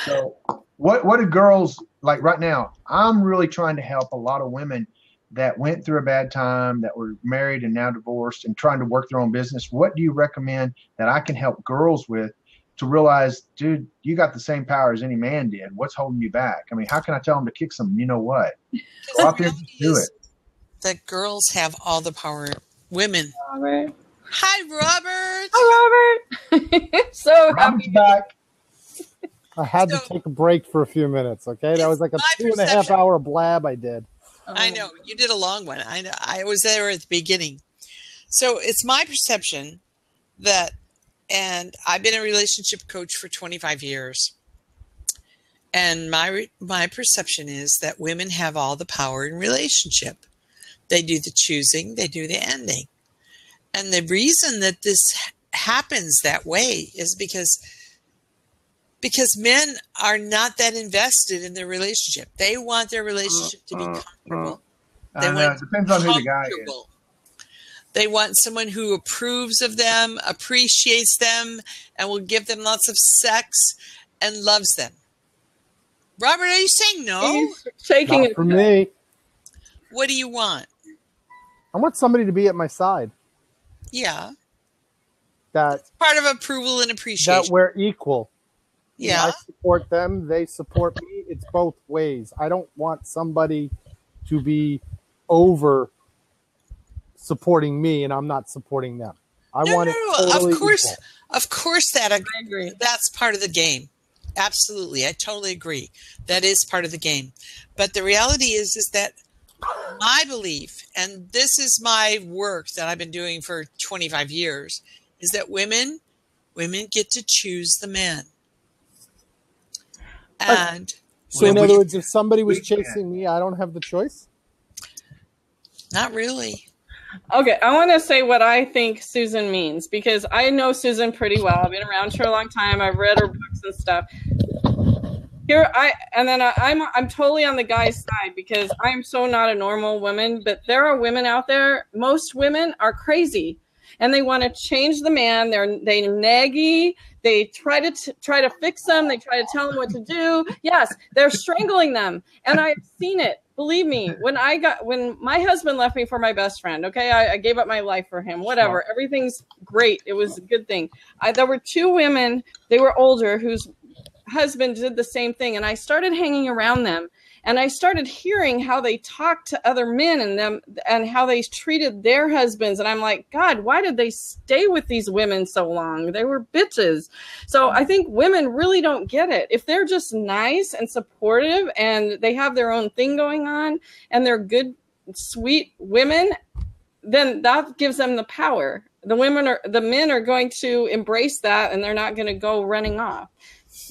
So what do girls like right now? I'm really trying to help a lot of women that went through a bad time, that were married and now divorced and trying to work their own business. What do you recommend that I can help girls with to realize, dude, you got the same power as any man did. What's holding you back? I mean, how can I tell them to kick some, what? Go out there and just do it. That girls have all the power. Women. Robert. Hi, Robert. Hi, Robert. So happy back. I had to take a break for a few minutes. Okay, that was like a 2.5 hour blab I did. I know you did a long one. I know. I was there at the beginning. So it's my perception that, and I've been a relationship coach for 25 years. And my perception is that women have all the power in relationship. They do the choosing, they do the ending. And the reason that this happens that way is because men are not that invested in their relationship. They want their relationship to be comfortable. It depends on who the guy is. They want someone who approves of them, appreciates them, and will give them lots of sex and loves them. Robert, are you saying no? He's shaking it for me. What do you want? I want somebody to be at my side. Yeah. That's part of approval and appreciation. That we're equal. Yeah. I support them. They support me. It's both ways. I don't want somebody to be over supporting me and I'm not supporting them. I want it totally equal. Of course that I agree. That's part of the game. Absolutely. I totally agree. That is part of the game. But the reality is that my belief, and this is my work that I've been doing for 25 years, is that women get to choose the men. And so in other words, if somebody was chasing me, I don't have the choice? Not really. Okay, I want to say what I think Susan means, because I know Susan pretty well. I've been around her a long time. I've read her books and stuff. I'm totally on the guy's side, because I'm so not a normal woman, but there are women out there. Most women are crazy, and they want to change the man. They're naggy. They try to fix them. They try to tell them what to do. Yes, they're strangling them, and I've seen it. Believe me, when my husband left me for my best friend, okay, I gave up my life for him, whatever. Everything's great. It was a good thing. There were two women, they were older, whose husband did the same thing. And I started hanging around them, and I started hearing how they talked to other men and how they treated their husbands. And I'm like, God, why did they stay with these women so long? They were bitches. So I think women really don't get it. If they're just nice and supportive and they have their own thing going on and they're good, sweet women, then that gives them the power. The men are going to embrace that, and they're not going to go running off.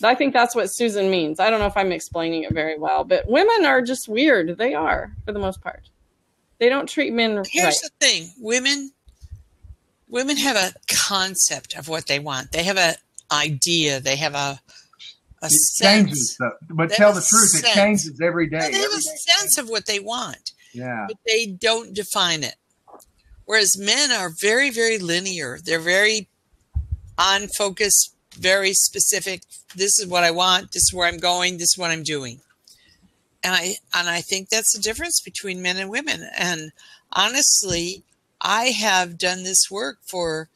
I think that's what Susan means. I don't know if I'm explaining it very well, but women are just weird. They are, for the most part. They don't treat men right. Here's the thing. Women have a concept of what they want. They have an idea. They have a sense. Changes, but tell the truth, it changes every day. They have a sense of what they want. Yeah. But they don't define it. Whereas men are very, very linear. They're very on focus, very specific. This is what I want. This is where I'm going. This is what I'm doing. And I think that's the difference between men and women. And honestly, I have done this work for,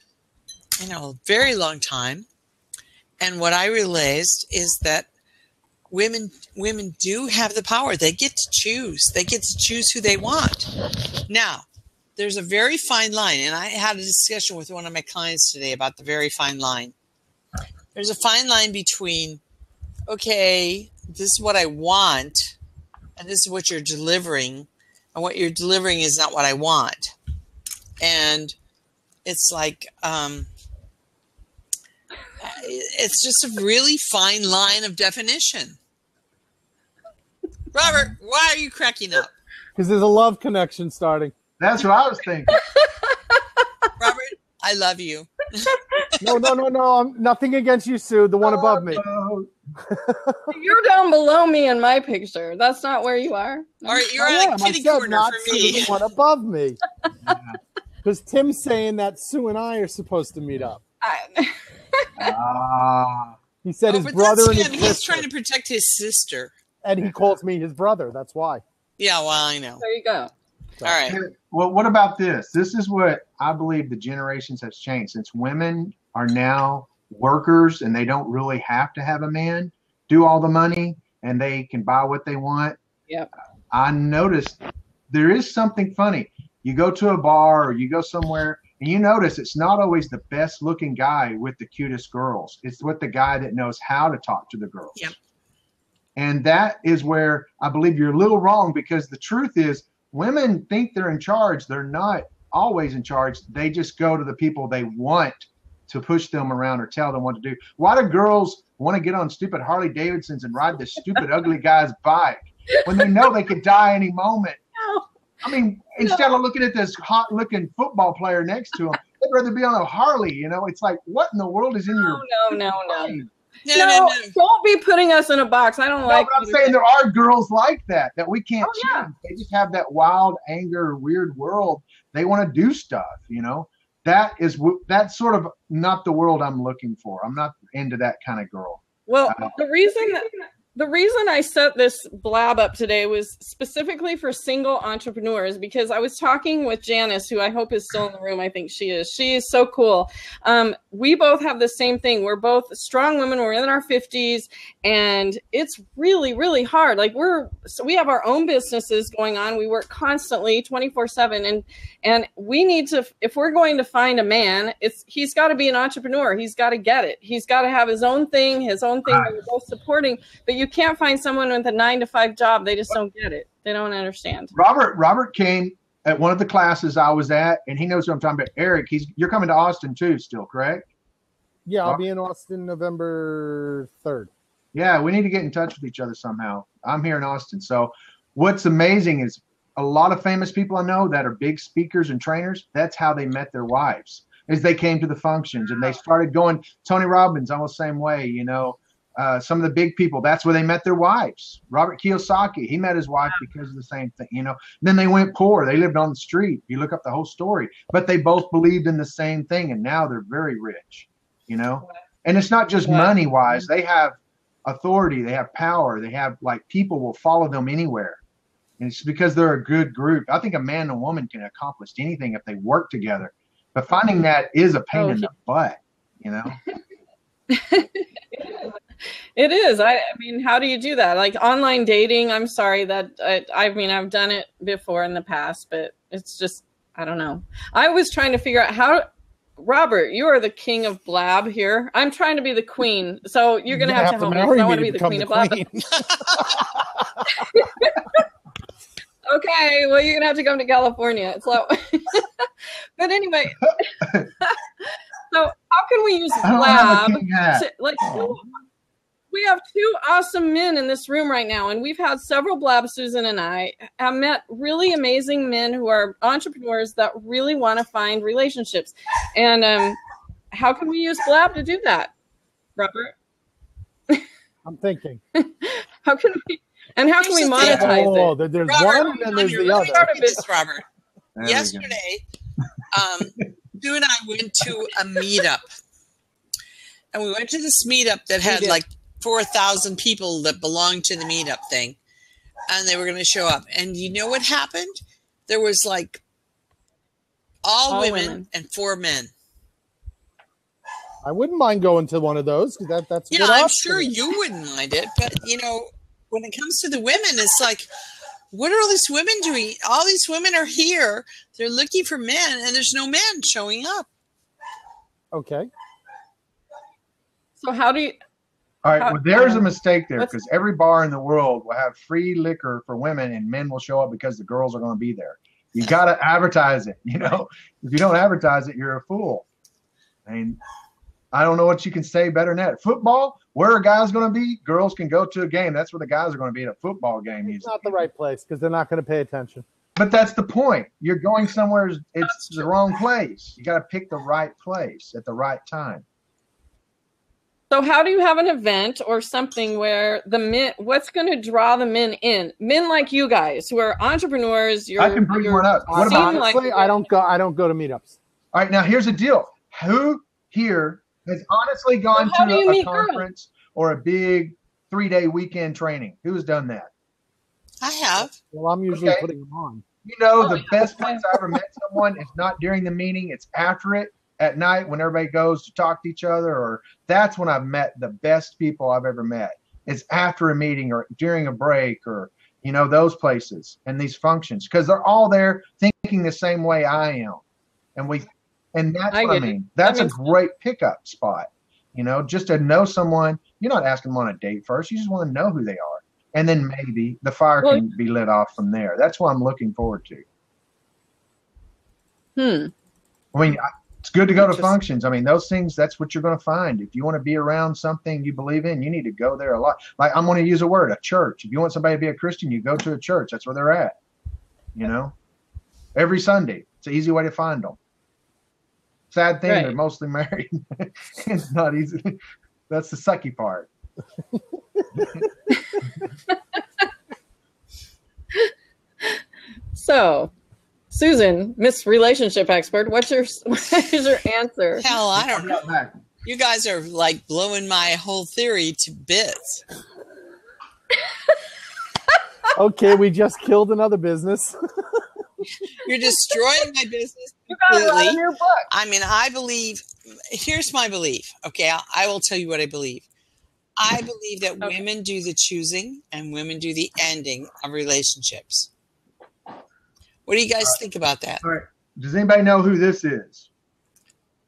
a very long time. And what I realized is that women do have the power. They get to choose. They get to choose who they want. Now, there's a very fine line. And I had a discussion with one of my clients today about the very fine line. There's a fine line between, okay, this is what I want, and this is what you're delivering, and what you're delivering is not what I want. And it's like, it's just a really fine line of definition. Robert, why are you cracking up? Because there's a love connection starting. That's what I was thinking. Robert, I love you. No. I'm nothing against you, Sue, the one above me. You're down below me in my picture. That's not where you are. All right, you're at a kitty corner not for me. Sue, the one above me. Because Tim's saying that Sue and I are supposed to meet up. He said his brother and his sister. He's trying to protect his sister. And he calls me his brother. That's why. Yeah, well, I know. There you go. All right. Well, what about this? This is what I believe the generations has changed. Since women are now workers and they don't really have to have a man do all the money and they can buy what they want. Yep. I noticed there is something funny. You go to a bar or you go somewhere and you notice it's not always the best looking guy with the cutest girls. It's with the guy that knows how to talk to the girls. Yep. And that is where I believe you're a little wrong, because the truth is women think they're in charge. They're not always in charge. They just go to the people they want to push them around or tell them what to do. Why do girls want to get on stupid Harley Davidsons and ride this stupid ugly guy's bike when they know they could die any moment? I mean, instead of looking at this hot looking football player next to him, they'd rather be on a Harley. It's like, what in the world is in your mind? No, don't be putting us in a box. I don't like. But I'm saying there are girls like that we can't change. They just have that wild anger, weird world. They want to do stuff, That's sort of not the world I'm looking for. I'm not into that kind of girl. Well, the reason I set this blab up today was specifically for single entrepreneurs, because I was talking with Janice, who I hope is still in the room. I think she is. She is so cool. We both have the same thing. We're both strong women. We're in our 50s, and it's really, really hard. Like we have our own businesses going on. We work constantly 24/7, and we need to, if we're going to find a man, he's got to be an entrepreneur. He's got to get it. He's got to have his own thing that we're both supporting. But you can't find someone with a 9-to-5 job. They just don't get it. They don't understand. Robert came at one of the classes I was at, and he knows what I'm talking about. Eric, you're coming to Austin too, still, correct? Yeah, I'll be in Austin November 3rd. Yeah, we need to get in touch with each other somehow. I'm here in Austin. So what's amazing is a lot of famous people I know that are big speakers and trainers, that's how they met their wives, is they came to the functions and they started going. Tony Robbins, almost the same way, you know. Some of the big people, that's where they met their wives. Robert Kiyosaki, he met his wife because of the same thing, you know. Then they went poor. They lived on the street. You look up the whole story. But they both believed in the same thing, and now they're very rich, you know. And it's not just money-wise. They have authority. They have power. They have, like, people will follow them anywhere. And it's because they're a good group. I think a man and a woman can accomplish anything if they work together. But finding that is a pain in the butt, you know. It is. I mean, how do you do that? Like online dating, I'm sorry that I mean, I've done it before in the past, but it's just, I don't know. I was trying to figure out how, Robert, you are the king of blab here. I'm trying to be the queen. So you're going to have to help me. I want to be the queen of blab. Okay. Well, you're going to have to come to California. So, but anyway, so how can we use blab to, like, we have 2 awesome men in this room right now, and we've had several blabs. Susan and I have met really amazing men who are entrepreneurs that really want to find relationships. And how can we use blab to do that, Robert? I'm thinking. How can we monetize it? There's Robert, one and there's the other. Robert. Yesterday, Sue and I went to a meetup. And we went to this meetup that had like 4,000 people that belonged to the meetup thing. And they were going to show up. And you know what happened? There was like all women and 4 men. I wouldn't mind going to one of those. That's a good I'm option. sure you wouldn't mind it. But, you know, when it comes to the women, it's like, what are all these women doing? All these women are here. They're looking for men, and there's no men showing up. Okay. So how do you... All right, well, there's a mistake there because every bar in the world will have free liquor for women and men will show up because the girls are going to be there. You got to advertise it, you know. If you don't advertise it, you're a fool. I mean, I don't know what you can say better than that. Football, where are guys going to be? Girls can go to a game. That's where the guys are going to be at a football game. It's not the right place because they're not going to pay attention. But that's the point. You're going somewhere, it's the wrong place. You got to pick the right place at the right time. So how do you have an event or something where the men, what's going to draw the men in? Men like you guys who are entrepreneurs. I can bring one up. What about, honestly, I don't go to meetups. All right, now here's the deal. Who here has honestly gone to a conference or a big 3-day weekend training? Who's done that? I have. Well, I'm usually putting them on. You know, the best place I ever met someone is not during the meeting, it's after it. At night when everybody goes to talk to each other, or that's when I've met the best people I've ever met. It's after a meeting or during a break or, you know, those places and these functions because they're all there thinking the same way I am. And that's what I mean. That's a great pickup spot, you know, just to know someone. You're not asking them on a date first. You just want to know who they are. And then maybe the fire can be lit off from there. That's what I'm looking forward to. I mean, it's good to go to functions. I mean, those things, that's what you're going to find. If you want to be around something you believe in, you need to go there a lot. Like, I'm going to use a word, a church. If you want somebody to be a Christian, you go to a church. That's where they're at, you know, every Sunday. It's an easy way to find them. Sad thing, they're mostly married. It's not easy. That's the sucky part. So, Susan, Miss Relationship Expert, what is your answer? Hell, I don't know. You guys are like blowing my whole theory to bits. Okay, we just killed another business. You're destroying my business completely. I mean, I believe, here's my belief. Okay, I will tell you what I believe. I believe that women do the choosing and women do the ending of relationships. What do you guys think about that? All right. Does anybody know who this is?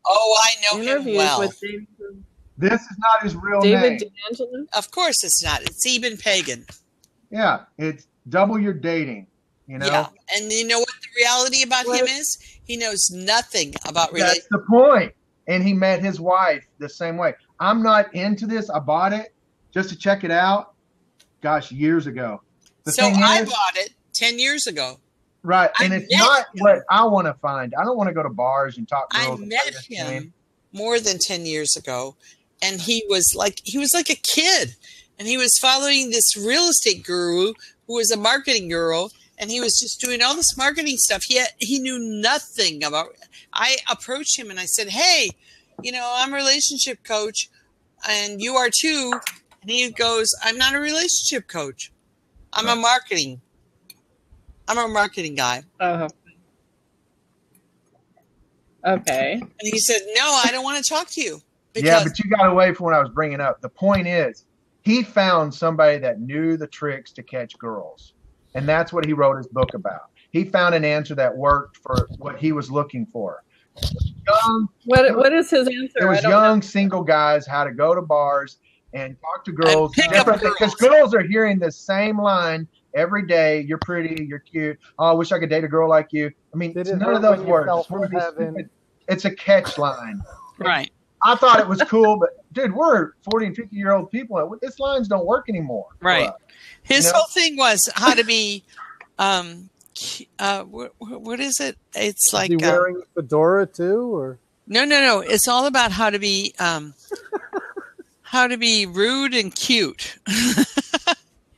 Oh, I know him well. This is not his real David name. D'Angelo? Of course it's not. It's even pagan. Yeah, it's double your dating. You know. Yeah, and you know what the reality about him is? He knows nothing about relationships. That's the point. And he met his wife the same way. I'm not into this. I bought it just to check it out. Gosh, years ago. So I bought it 10 years ago. Right, and it's not what I want to find. I don't want to go to bars and talk girls. I met him more than 10 years ago, and he was like a kid, and he was following this real estate guru who was a marketing guru, and he was just doing all this marketing stuff. He knew nothing about. I approached him and I said, "Hey, I'm a relationship coach, and you are too." And he goes, "I'm not a relationship coach. I'm a marketing guy." Okay. And he said, "No, I don't want to talk to you." Yeah, but you got away from what I was bringing up. The point is, he found somebody that knew the tricks to catch girls. And that's what he wrote his book about. He found an answer that worked for what he was looking for. What is his answer? It was young single guys, how to go to bars and talk to girls. Because girls are hearing the same line every day. You're pretty, you're cute. Oh, I wish I could date a girl like you. I mean, it's none of those words. It's a catch line. Right. I thought it was cool, but dude, we're 40 and 50-year-old people. This lines don't work anymore. Right. His whole thing was how to be, what is it? It's like is he wearing a fedora too, or no. It's all about how to be rude and cute.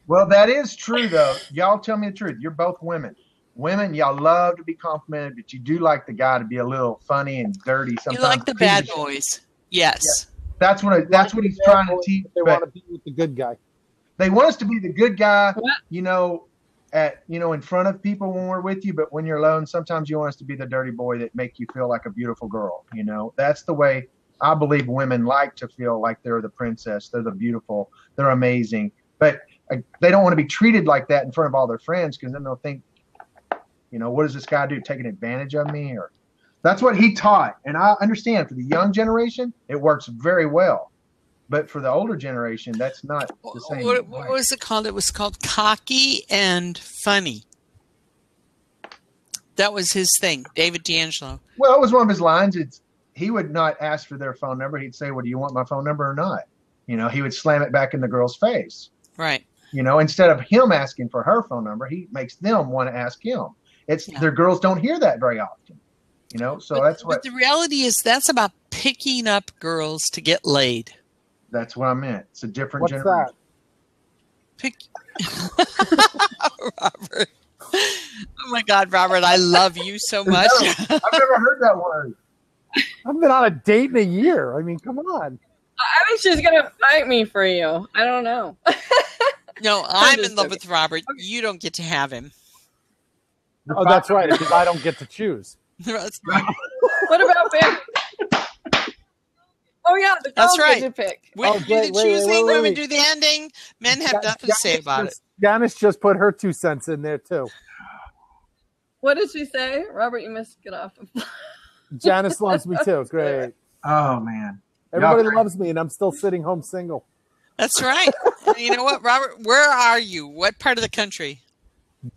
Well, that is true though. Y'all tell me the truth. You're both women. Women, y'all love to be complimented, but you do like the guy to be a little funny and dirty sometimes. You like the bad boys. Yes. Yeah. That's what he's trying to teach. They want to be with the good guy. They want us to be the good guy, in front of people when we're with you, but when you're alone, sometimes you want us to be the dirty boy that make you feel like a beautiful girl. That's the way I believe women like to feel like they're the princess, they're the beautiful, they're amazing. But they don't want to be treated like that in front of all their friends, because then they'll think, what does this guy do? Taking advantage of me? Or that's what he taught. And I understand for the young generation, it works very well. But for the older generation, that's not the same. What was it called? It was called cocky and funny. That was his thing, David D'Angelo. Well, it was one of his lines. He would not ask for their phone number. He'd say, "Well, do you want my phone number or not?" He would slam it back in the girl's face. Right. Instead of him asking for her phone number, he makes them want to ask him. Their girls don't hear that very often. But the reality is that's about picking up girls to get laid. That's what I meant. It's a different generation. Robert. Oh my God, Robert, I love you so much. No, I've never heard that word. I've been on a date in a year. I mean, come on. I think she's gonna fight me for you. I don't know. No, I'm in love with Robert. You don't get to have him. Oh, that's right, because I don't get to choose. That's right. What about Ben? Oh yeah, the girls right. get to pick. Women do the choosing, women do the ending. Men have nothing to say about it. Janice just put her 2 cents in there too. What did she say? Robert, you must get off. Janice loves me too. Great. Oh man. Everybody loves me and I'm still sitting home single. That's right. You know what, Robert? Where are you? What part of the country?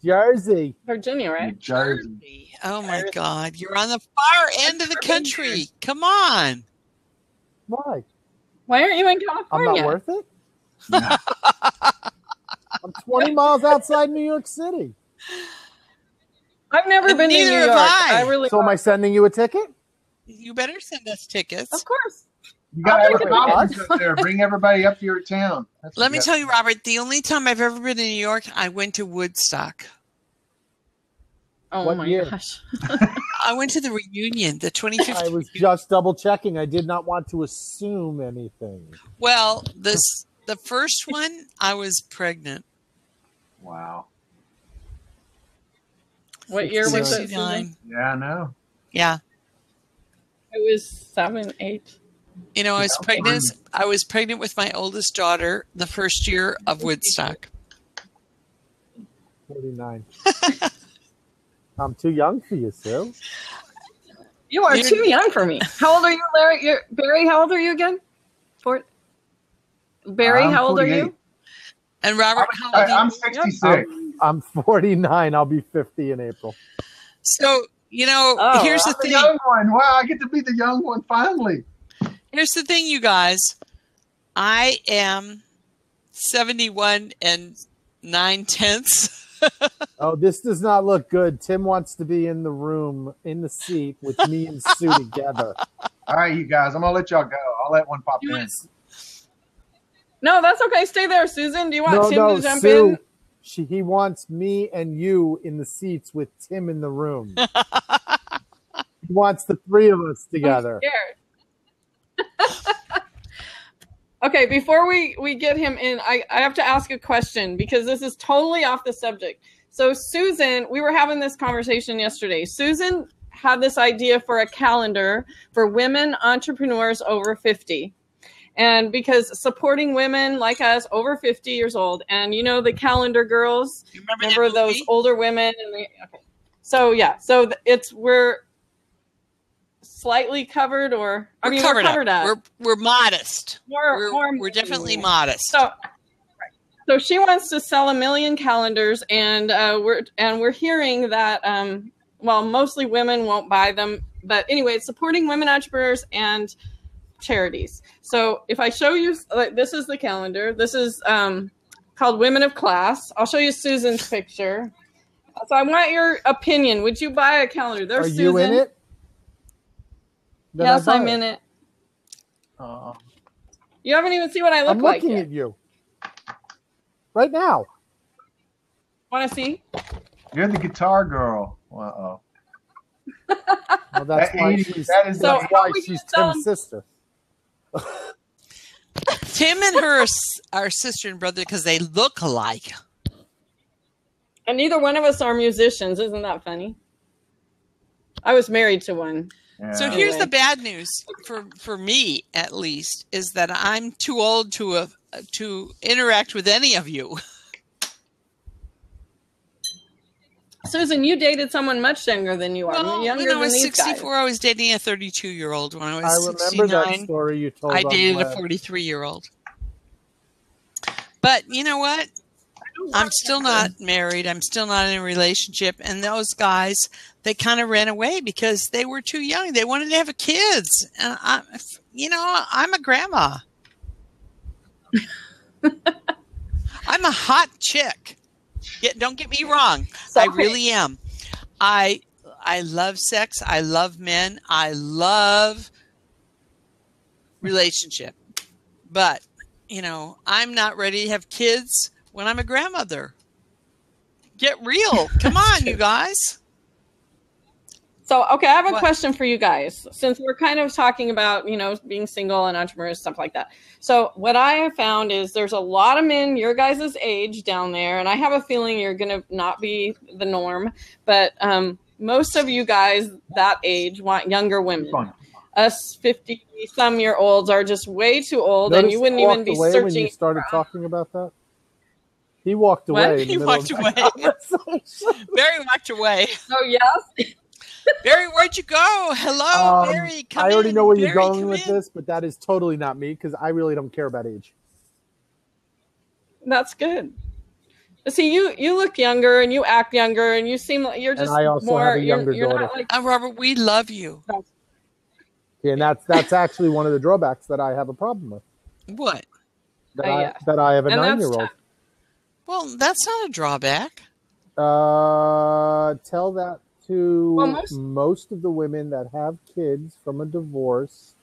Jersey. Virginia, right? Jersey. Oh my God. You're on the far end of the country. Come on. Why? Why aren't you in California? I'm not worth it? No. I'm 20 miles outside New York City. I've never been to New York. So am I sending you a ticket? You better send us tickets. Of course. You got to have a conference up there. Bring everybody up to your town. Let me tell you, Robert, the only time I've ever been in New York, I went to Woodstock. Oh, what my year? gosh. I went to the reunion, the 2015. I was just double checking. I did not want to assume anything. Well, the first one, I was pregnant. Wow. What year was it? 69. Yeah, I know. Yeah. It was 7, 8. I was pregnant with my oldest daughter the first year of Woodstock. 49. I'm too young for you, Sue. You are too young for me. How old are you, Larry? Barry, how old are you again? Barry, how old 48. are you? And Robert, how old are you? I'm 66. I'm 49. I'll be 50 in April. So, here's the I'm the thing. young one. Wow, I get to be the young one finally. Here's the thing, you guys. I am 71 and 9/10. Oh, this does not look good. Tim wants to be in the room, in the seat with me and Sue together. All right, you guys, I'm going to let y'all go. I'll let one pop in. No, that's okay. Stay there, Susan. Do you want Tim to jump Sue, in? He wants me and you in the seats with Tim in the room. He wants the three of us together. I'm scared. Okay, before we get him in, I have to ask a question because this is totally off the subject. So Susan, we were having this conversation yesterday. Susan had this idea for a calendar for women entrepreneurs over 50. And because supporting women like us over 50 years old, and the calendar girls, You remember those older women? Okay. So yeah, so we're slightly covered, or we're covered up. We're modest. We're definitely modest. So she wants to sell 1 million calendars, and we're hearing that mostly women won't buy them, but anyway, it's supporting women entrepreneurs and charities. So if I show you, this is the calendar. This is called Women of Class. I'll show you Susan's picture. So I want your opinion. Would you buy a calendar? There's Susan. Are you in it? Yes, I'm in it. You haven't even seen what I look like. I'm looking at you right now. Want to see? You're the guitar girl. Uh-oh. Well, that's why she's Tim's sister. Tim and her are sister and brother because they look alike. And neither one of us are musicians. Isn't that funny? I was married to one. Yeah. So here's the bad news for me, at least, is that I'm too old to interact with any of you. Susan, you dated someone much younger than you are. Well, younger when I was than these 64, guys. I was dating a 32-year-old. When I was I remember 69, that story you told. I dated a 43-year-old. But you know what? I'm still not married. I'm still not in a relationship. And those guys, they kind of ran away because they were too young. They wanted to have kids. And I'm a grandma. I'm a hot chick. Don't get me wrong. I really am. I love sex. I love men. I love relationship. But, I'm not ready to have kids when I'm a grandmother. Get real. Come on, you guys. So, okay, I have a question for you guys. Since we're kind of talking about, being single and entrepreneurs, stuff like that. So what I have found is there's a lot of men your guys' age down there, and I have a feeling you're going to not be the norm, but most of you guys that age want younger women. Us 50-some-year-olds are just way too old, and you wouldn't even be searching. When you started talking about that? He walked away. He walked away. Barry walked away. Oh, yes? Barry, where'd you go? Hello, Barry. Come in. I already know where you're Barry, going with this, but that is totally not me because I really don't care about age. That's good. See, you look younger and you act younger and you seem like you're just and I also more. Have a younger you're daughter. not like, Robert, we love you. Yeah, and that's actually one of the drawbacks that I have a problem with. What? That I have a 9-year-old. Well, that's not a drawback. Tell that to most of the women that have kids from a divorce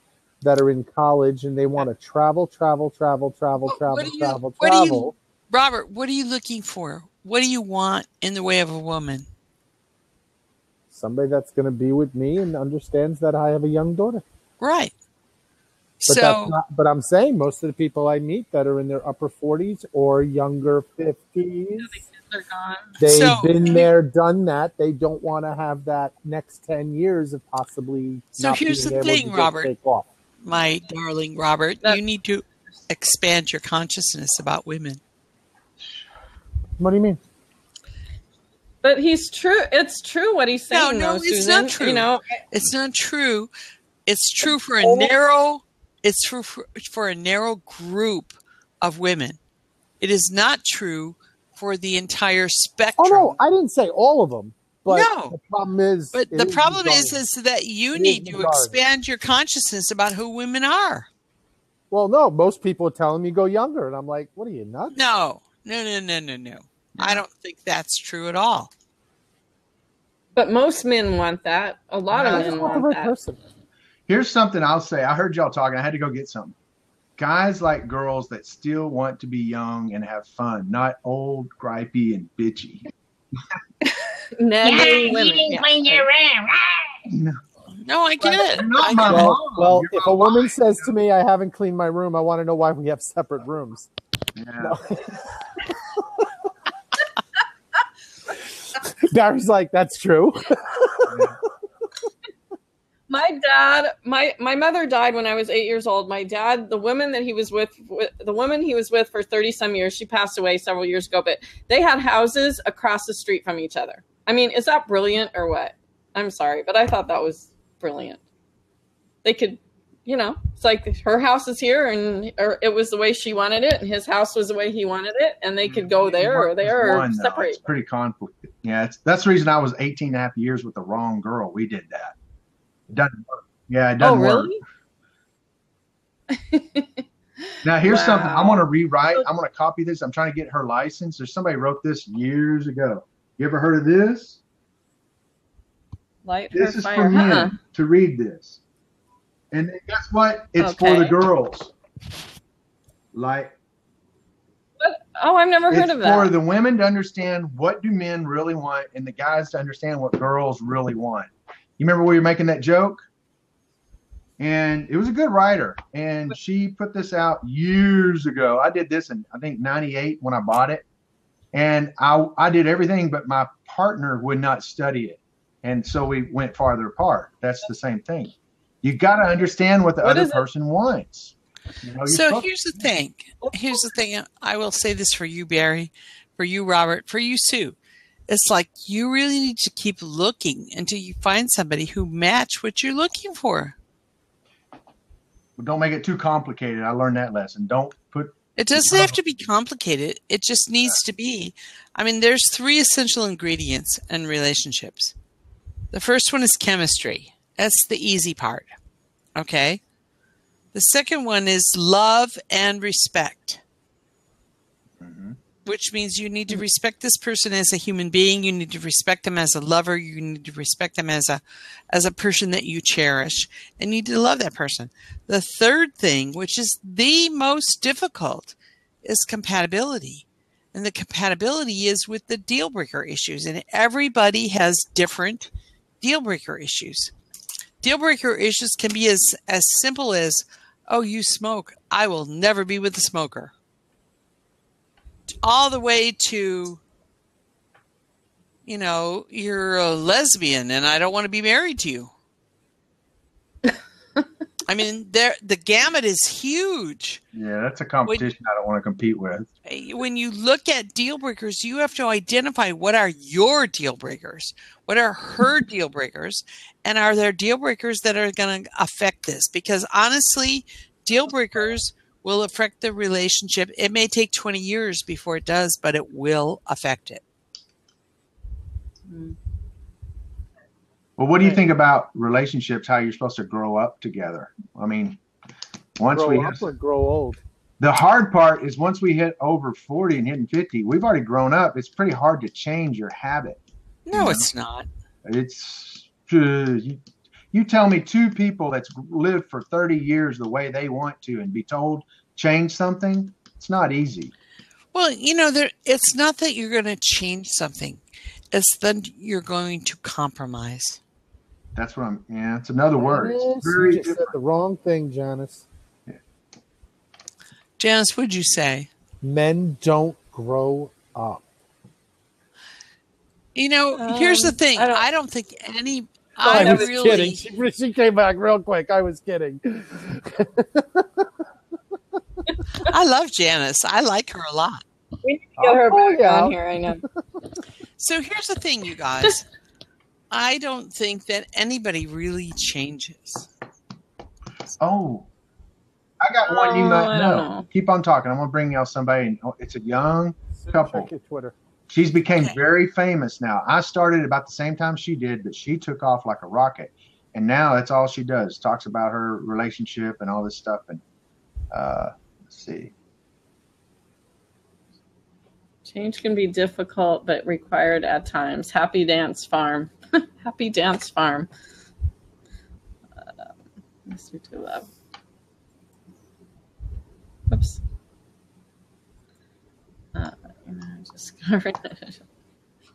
that are in college and they want to travel. Robert, what are you looking for? What do you want in the way of a woman? Somebody that's going to be with me and understands that I have a young daughter. Right. But I'm saying most of the people I meet that are in their upper 40s or younger 50s, they've been there, done that. They don't want to have that next 10 years of possibly. So here's the thing, Robert, my darling Robert, you need to expand your consciousness about women. What do you mean? But he's true. It's true what he's saying. No, though, it's Susan. not true. It's not true. It's true for a narrow. It's for a narrow group of women. It is not true for the entire spectrum. Oh no, I didn't say all of them. But no, the problem is, that you need to expand your consciousness about who women are. Well, no, most people are telling me go younger, and I'm like, what are you, nuts? No. I don't think that's true at all. But most men want that. A lot of men want that. Person. Here's something I'll say. I heard y'all talking. I had to go get something. Guys like girls that still want to be young and have fun, not old, gripey, and bitchy. Nagging women. When you're around. No, I get it. Not my mom. Well, if a woman says to me, I haven't cleaned my room, I want to know why we have separate rooms. Yeah. No. Barry's like, that's true. My dad, my mother died when I was 8 years old. My dad, the woman he was with for 30 some years, she passed away several years ago, but they had houses across the street from each other. I mean, is that brilliant or what? I'm sorry, but I thought that was brilliant. They could, it's like her house is here or it was the way she wanted it and his house was the way he wanted it and they could go there or there or separate. It's pretty conflicted. Yeah, that's the reason I was 18 and a half years with the wrong girl. We did that. It doesn't work. Yeah, it doesn't work. Really? Now, here's something. I'm going to rewrite. I'm going to copy this. I'm trying to get her license. There's somebody wrote this years ago. You ever heard of this? This is for men to read this. And guess what? It's for the girls. Like, oh, I've never heard of that. For the women to understand what do men really want and the guys to understand what girls really want. You remember we were making that joke? And it was a good writer. And she put this out years ago. I did this in, I think, 98 when I bought it. And I did everything, but my partner would not study it. And so we went farther apart. That's the same thing. You got to understand what the other person wants. So here's the thing. Here's the thing. I will say this for you, Barry, for you, Robert, for you, Sue. It's like you really need to keep looking until you find somebody who match what you're looking for. Don't make it too complicated. I learned that lesson. It doesn't have to be complicated. It just needs to be. I mean, there's 3 essential ingredients in relationships. The first one is chemistry. That's the easy part. Okay? The second one is love and respect. Which means you need to respect this person as a human being. You need to respect them as a lover. You need to respect them as a person that you cherish. And you need to love that person. The third thing, which is the most difficult, is compatibility. And the compatibility is with the deal breaker issues. And everybody has different deal breaker issues. Deal breaker issues can be as simple as, oh, you smoke. I will never be with a smoker. All the way to, you're a lesbian and I don't want to be married to you. I mean, the gamut is huge. Yeah, that's a competition I don't want to compete with. When you look at deal breakers, you have to identify what are your deal breakers, what are her deal breakers, and are there deal breakers that are going to affect this? Because honestly, deal breakers will affect the relationship. It may take 20 years before it does, but it will affect it. Well, what do you think about relationships, how you're supposed to grow up together? I mean, grow old. The hard part is once we hit over 40 and hitting 50, we've already grown up. It's pretty hard to change your habit. No, it's not. It's you tell me 2 people that's lived for 30 years the way they want to and be told change something. It's not easy. Well, it's not that you're going to change something. It's that you're going to compromise. That's what it's another word. You just said the wrong thing, Janice. Yeah. Janice, what'd you say? Men don't grow up. Here's the thing. I don't think any... I was kidding. She came back real quick. I was kidding. I love Janice. I like her a lot. We need to get her back on here. I know. So here's the thing, you guys. I don't think that anybody really changes. Oh. I got one you might I don't know. Keep on talking. I'm gonna bring y'all somebody. And it's a young couple. Check your Twitter. She's became very famous now. I started about the same time she did, but she took off like a rocket. And now that's all she does. Talks about her relationship and all this stuff. And let's see. Change can be difficult, but required at times. Happy Dance Farm. Happy Dance Farm. Mr. To Love. Oops.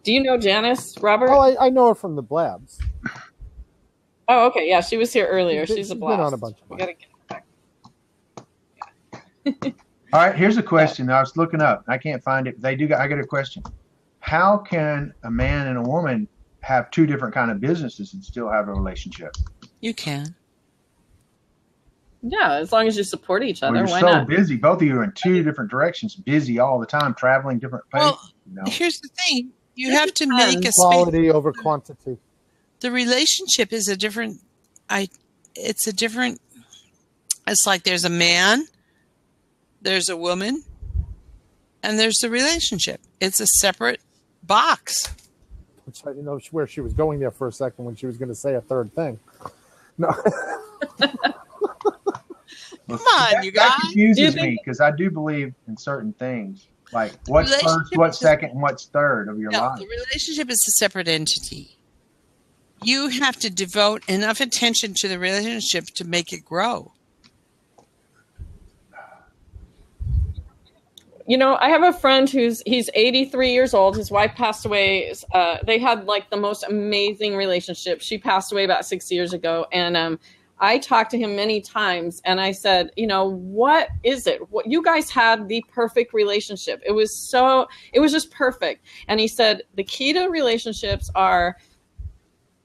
Do you know Janice, Robert? Oh, I know her from the Blabs. Oh, okay. Yeah, she was here earlier. She's a blast. Been on a bunch of we gotta get back. All right, here's a question. I was looking up. I can't find it. I got a question. How can a man and a woman have two different kind of businesses and still have a relationship? You can. Yeah, as long as you support each other. Well, you're why so not? busy. Both of you are in two different directions, busy all the time, traveling different places. Well, here's the thing. You have to make a space. Quality over quantity. The relationship is a different. It's like there's a man, there's a woman, and there's the relationship. It's a separate box. Which I didn't know where she was going there for a second when she was going to say a third thing. No. Come on, you guys. That confuses me because I do believe in certain things, like what's first, what's second, and what's third of your life. The relationship is a separate entity. You have to devote enough attention to the relationship to make it grow. You know, I have a friend he's 83 years old. His wife passed away. They had like the most amazing relationship. She passed away about 6 years ago. And I talked to him many times and I said, you know, what is it? What you guys had the perfect relationship. It was just perfect. And he said, the key to relationships are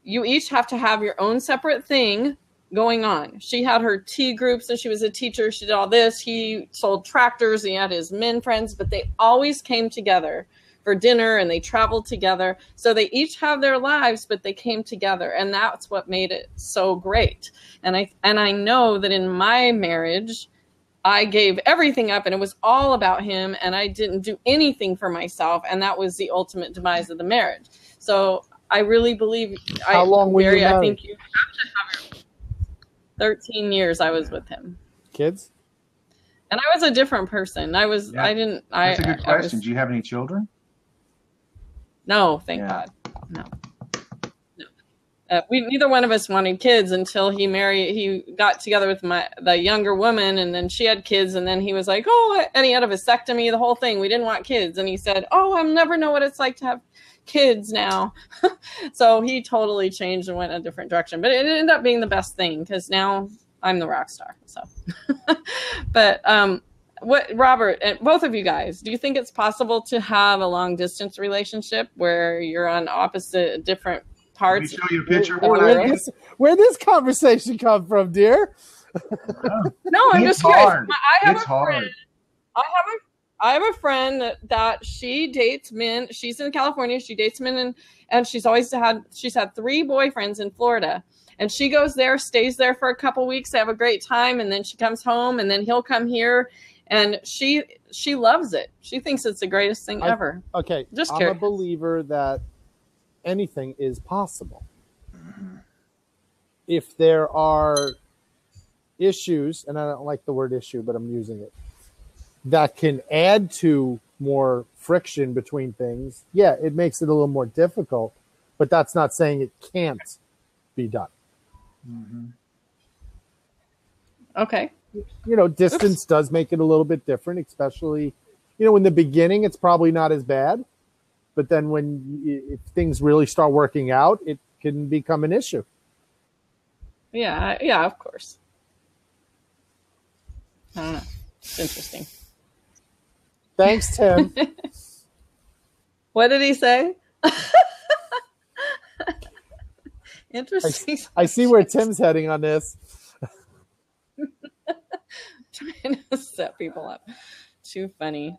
you each have to have your own separate thing going on. She had her tea groups and she was a teacher. She did all this. He sold tractors. He had his men friends, but they always came together for dinner and they traveled together. So they each have their lives, but they came together. And that's what made it so great. And I know that in my marriage, I gave everything up and it was all about him and I didn't do anything for myself. And that was the ultimate demise of the marriage. So I really believe How long were you married? I think you have to have 13 years I was with him. Kids? And I was a different person. That's a good question. Do you have any children? No, thank God. No. Neither one of us wanted kids until he got together with the younger woman, and then she had kids, and then he was like, and he had a vasectomy, the whole thing. We didn't want kids. And he said, I'll never know what it's like to have kids now. So he totally changed and went a different direction. But it ended up being the best thing because now I'm the rock star. So, but what, Robert, and both of you guys, do you think it's possible to have a long distance relationship where you're on opposite different parts? Let me show you a picture. Where this conversation come from, dear? No, I'm just curious. It's hard. I have a friend that she dates men. She's in California. She dates men, and she's had 3 boyfriends in Florida. And she goes there, stays there for a couple weeks. They have a great time, and then she comes home, and then he'll come here, and she loves it. She thinks it's the greatest thing ever. Okay, just I'm curious. a believer that anything is possible. If there are issues, and I don't like the word issue, but I'm using it, that can add to more friction between things, it makes it a little more difficult, but that's not saying it can't be done. Mm-hmm. Okay. Distance does make it a little bit different, especially, in the beginning, it's probably not as bad, but then if things really start working out, it can become an issue. Yeah, of course. I don't know. It's interesting. Thanks, Tim. What did he say? Interesting. I see where Tim's heading on this. Trying to set people up. Too funny.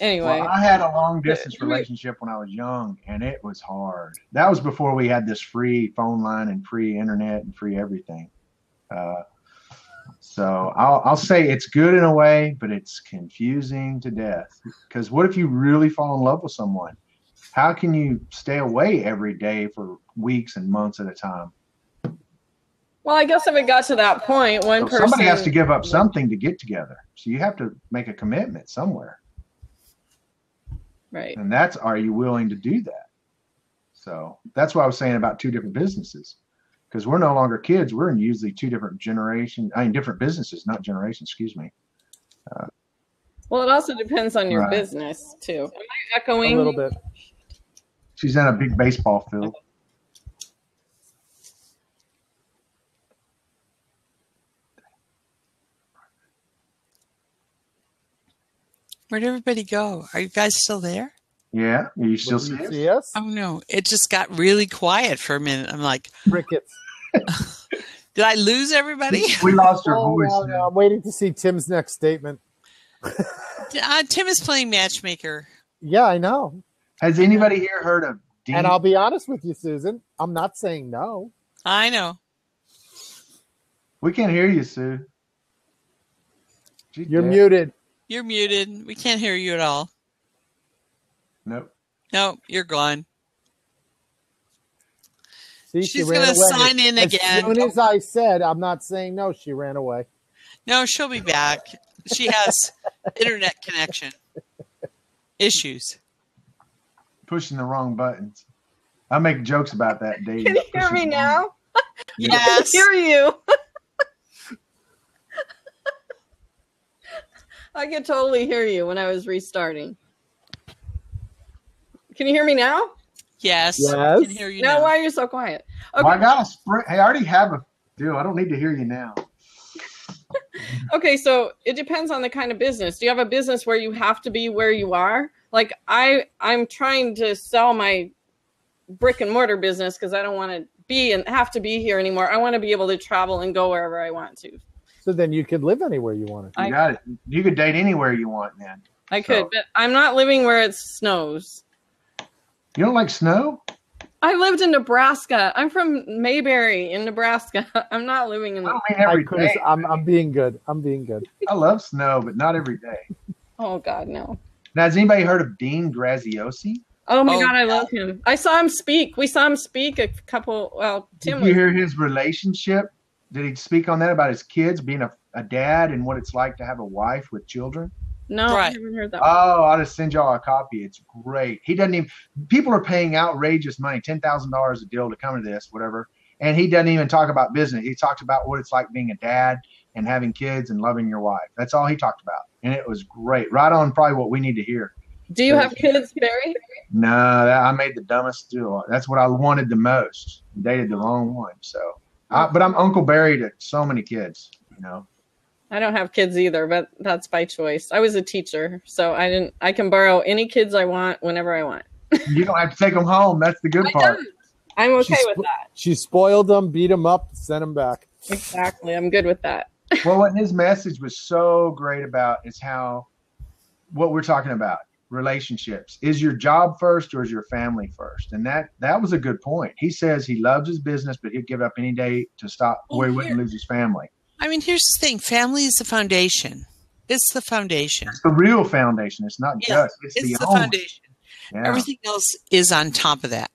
Anyway. Well, I had a long distance relationship when I was young, and it was hard. That was before we had this free phone line and free internet and free everything. Let's So I'll say it's good in a way, but it's confusing to death. Because what if you really fall in love with someone? How can you stay away every day for weeks and months at a time? Well, I guess if it got to that point, one person... Somebody has to give up something to get together. So you have to make a commitment somewhere. Right. And that's, are you willing to do that? So that's what I was saying about two different businesses. Because we're no longer kids. We're in usually two different generations. I mean, different businesses, not generations, excuse me. Well, it also depends on your business, too. Am I echoing? A little bit. She's in a big baseball field. Where'd everybody go? Are you guys still there? Yeah. Are you still see us? Oh, no. It just got really quiet for a minute. I'm like, crickets. Did I lose everybody? We lost our voice. No, I'm waiting to see Tim's next statement. Tim is playing matchmaker. Yeah, I know. Has anybody here heard of Dean? And I'll be honest with you, Susan. I'm not saying no. I know. We can't hear you, Sue. You're muted. You're muted. We can't hear you at all. Nope. No, you're gone. See, she's going to sign in again. As soon as I said I'm not saying no, she ran away. No, she'll be back. She has internet connection issues. Pushing the wrong buttons. I make jokes about that, Dave. Can you hear me now? Yes. I can hear you. I could totally hear you when I was restarting. Can you hear me now? Yes. Yes. I can hear you now. now. Why are you so quiet? Okay. Well, I got a sprint. Hey, I already have a deal. I don't need to hear you now. Okay, so it depends on the kind of business. Do you have a business where you have to be where you are? Like I'm trying to sell my brick and mortar business because I don't want to be and have to be here anymore. I want to be able to travel and go wherever I want to. So then you could live anywhere you wanted. You got it. You could date anywhere you want, man. I could, but I'm not living where it snows. You don't like snow? I lived in Nebraska. I'm from Mayberry in Nebraska. I'm not living in. I don't mean every day. I'm being good. I'm being good. I love snow, but not every day. Oh God, no. Now, has anybody heard of Dean Graziosi? Oh my God, I love him. I saw him speak. We saw him speak a couple. Well, Tim. Did you hear his relationship? Did he speak on that about his kids being a dad and what it's like to have a wife with children? No, I haven't heard that. Oh, I'll just send y'all a copy. It's great. He doesn't even. People are paying outrageous money, $10,000 a deal to come to this, whatever. And he doesn't even talk about business. He talks about what it's like being a dad and having kids and loving your wife. That's all he talked about, and it was great. Right on, probably what we need to hear. Do you have kids, Barry? No, I made the dumbest deal. That's what I wanted the most. Dated the wrong one. So, but I'm Uncle Barry to so many kids. You know. I don't have kids either, but that's by choice. I was a teacher, so I can borrow any kids I want whenever I want. You don't have to take them home. That's the good part. I'm okay with that. She spoiled them, beat them up, sent them back. Exactly. I'm good with that. Well, what his message was so great about is how what we're talking about, relationships. Is your job first or is your family first? And that was a good point. He says he loves his business, but he'd give up any day to stop where he wouldn't lose his family. I mean, here's the thing. Family is the foundation. It's the foundation. It's the real foundation. It's not just. It's the foundation. Yeah. Everything else is on top of that.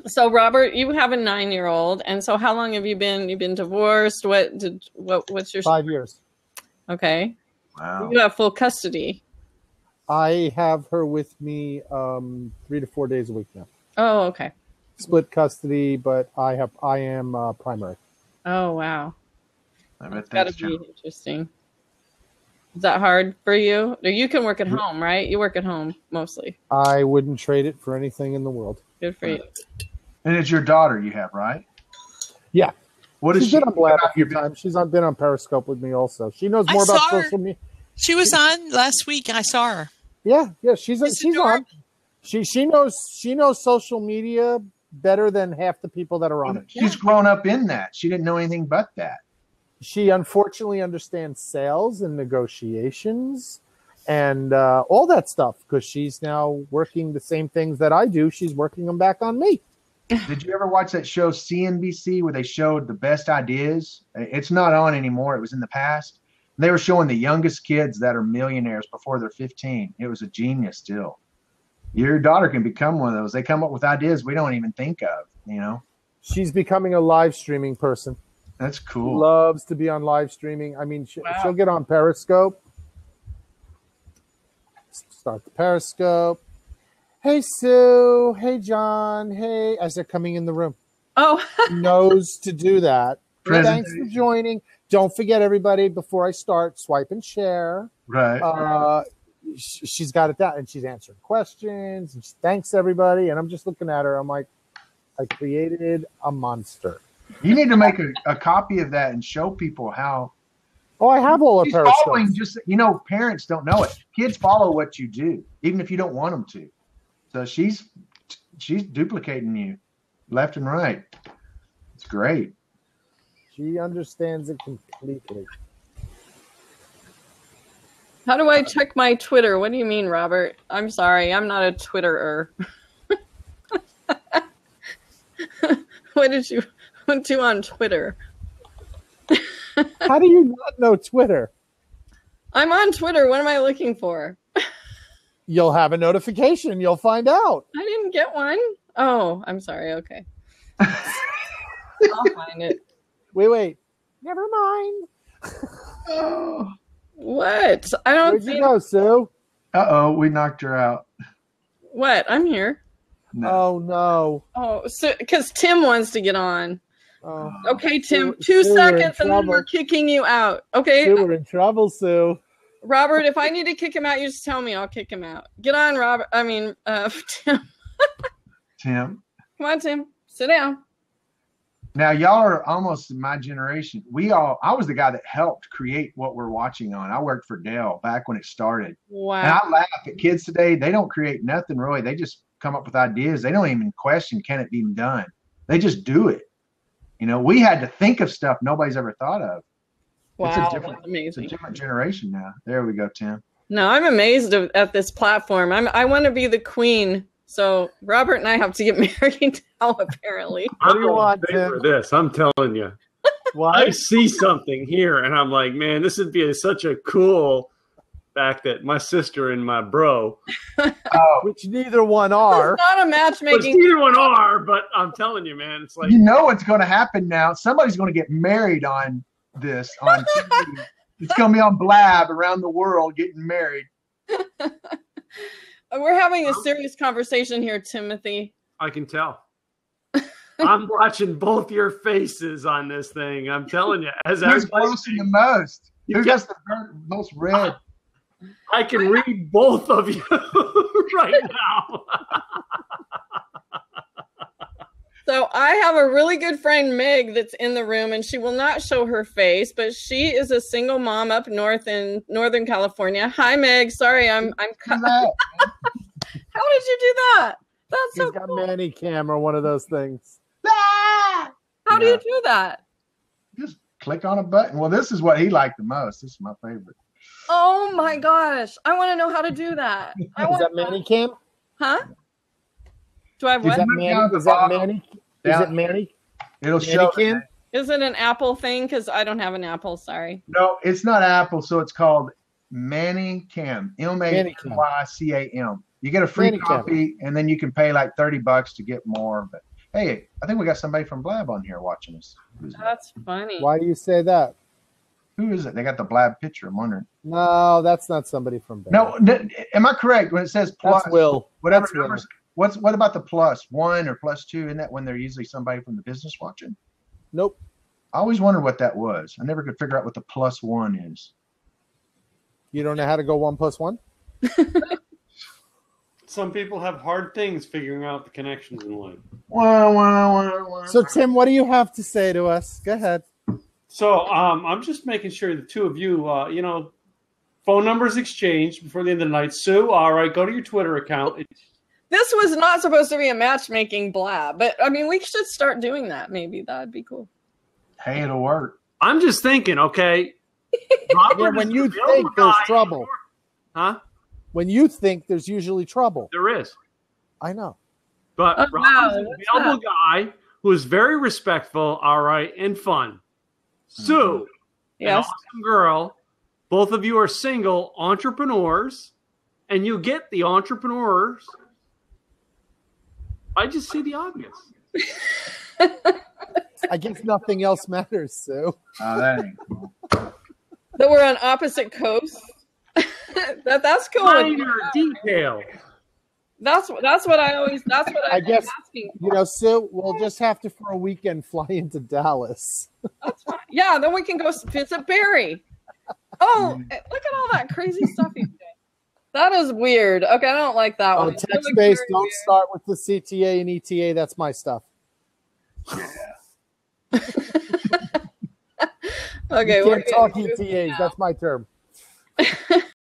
So, Robert, you have a 9-year-old, and so how long have you been? You've been divorced. What's your 5 years? Okay. Wow. You have full custody. I have her with me 3 to 4 days a week now. Oh, okay. Split custody, but I am primary. Oh, wow. I bet that's gotta be interesting. Is that hard for you? Or you can work at home, right? You work at home mostly. I wouldn't trade it for anything in the world. Good for you. And it's your daughter you have, right? Yeah. What is She's been on Blab a few times. She's been on Periscope with me also. She knows more about social media. She was on last week. I saw her. Yeah, she's on. She knows social media better than half the people that are on it. She's grown up in that. She didn't know anything but that. She unfortunately understands sales and negotiations and all that stuff because she's now working the same things that I do. She's working them back on me. Did you ever watch that show CNBC where they showed the best ideas? It's not on anymore. It was in the past. They were showing the youngest kids that are millionaires before they're 15. It was a genius deal. Your daughter can become one of those. They come up with ideas we don't even think of, you know. She's becoming a live streaming person. That's cool. Loves to be on live streaming. I mean, she'll get on Periscope. Start the Periscope. Hey, Sue. Hey, John. Hey, as they're coming in the room. Oh. Knows to do that. Presentation. Thanks for joining. Don't forget, everybody, before I start, swipe and share. Right. She's got it down, and she's answering questions, and she thanks everybody. And I'm just looking at her. I'm like, I created a monster. You need to make a copy of that and show people how. Oh, I have all of She's her following. Just, you know, parents don't know it. Kids follow what you do, even if you don't want them to. So she's duplicating you left and right. It's great. She understands it completely. How do I check my Twitter? What do you mean, Robert? I'm sorry, I'm not a Twitterer. What did you do on Twitter? How do you not know Twitter? I'm on Twitter. What am I looking for? You'll have a notification. You'll find out. I didn't get one. Oh, I'm sorry. Okay. I'll find it. Wait. Never mind. Oh. What? I don't Where'd you go, Sue? Uh-oh, we knocked her out. What? I'm here. No. Oh, no. Oh, so because Tim wants to get on. Oh. Okay, Tim. Sue, 2 Sue, we're in seconds and then trouble. we're kicking you out. Okay. Sue, we're in trouble, Sue. Robert, if I need to kick him out, you just tell me. I'll kick him out. Get on, Robert. I mean, Tim. Tim. Come on, Tim. Sit down. Now, y'all are almost my generation. I was the guy that helped create what we're watching on. I worked for Dell back when it started. Wow. And I laugh at kids today. They don't create nothing really. They just come up with ideas. They don't even question, can it be done? They just do it. You know, we had to think of stuff nobody's ever thought of. Wow, It's that's amazing. a different generation now. There we go, Tim. No, I'm amazed at this platform. I want to be the queen. So Robert and I have to get married now, apparently. What do you want, For this, I'm telling you. I see something here, and I'm like, man, this would be such a cool fact that my sister and my bro, which neither one are. It's not a matchmaking. neither one are, but I'm telling you, man, it's like You know what's going to happen now. Somebody's going to get married on this on TV. It's going to be on Blab around the world getting married. We're having a serious conversation here, Timothy. I can tell. I'm watching both your faces on this thing. I'm telling you, as Who's posting the most? Who gets the most red? I can read both of you right now. So I have a really good friend, Meg, that's in the room, and she will not show her face, but she is a single mom up north in Northern California. Hi, Meg. Sorry, I'm. How did you do that? That's so got cool. Manny Cam or one of those things. How do you do that? Just click on a button. Well, this is what he liked the most. This is my favorite. Oh my gosh! I want to know how to do that. Is that Manny Cam? Huh? Do I have what? Is that Manny? Is that Manny? Is it Manny? It'll Manny show. Cam? Is it an Apple thing? Because I don't have an Apple. Sorry. No, it's not Apple, so it's called Manny Cam. MANYCAM. You get a free Manny copy, and then you can pay like $30 to get more. But hey, I think we got somebody from Blab on here watching us. That's funny. Why do you say that? Who is it? They got the Blab picture. I'm wondering. No, that's not somebody from Blab. No, am I correct when it says plus? That's Will. Whatever That's Will. numbers. What about the +1 or +2? Isn't that when they're usually somebody from the business watching? Nope. I always wondered what that was. I never could figure out what the +1 is. You don't know how to go 1 + 1? Some people have hard things figuring out the connections in life. So, Tim, what do you have to say to us? Go ahead. So I'm just making sure the two of you, phone numbers exchanged before the end of the night. Sue, all right, go to your Twitter account. This was not supposed to be a matchmaking blab, but I mean, we should start doing that. Maybe that'd be cool. Hey, it'll work. I'm just thinking, okay. Yeah, when you think there's trouble. Huh? When you think there's usually trouble. There is. I know. But Oh, wow. Robin's an available guy who is very respectful, all right, and fun. Sue, an Yes. awesome girl. Both of you are single entrepreneurs, and you get the entrepreneurs. I just see the obvious. I guess nothing else matters, Sue. Oh, that ain't cool. That we're on opposite coasts. That's cool. Minor detail. That's what I guess, asking. You know, Sue, we'll just have to, for a weekend, fly into Dallas. That's fine. Yeah, then we can go visit Barry. Oh, look at all that crazy stuff he's doing. That is weird. Okay, I don't like that one. Text based, don't start with the CTA and ETA. That's my stuff. Okay, you can't talk ETAs. That's my term.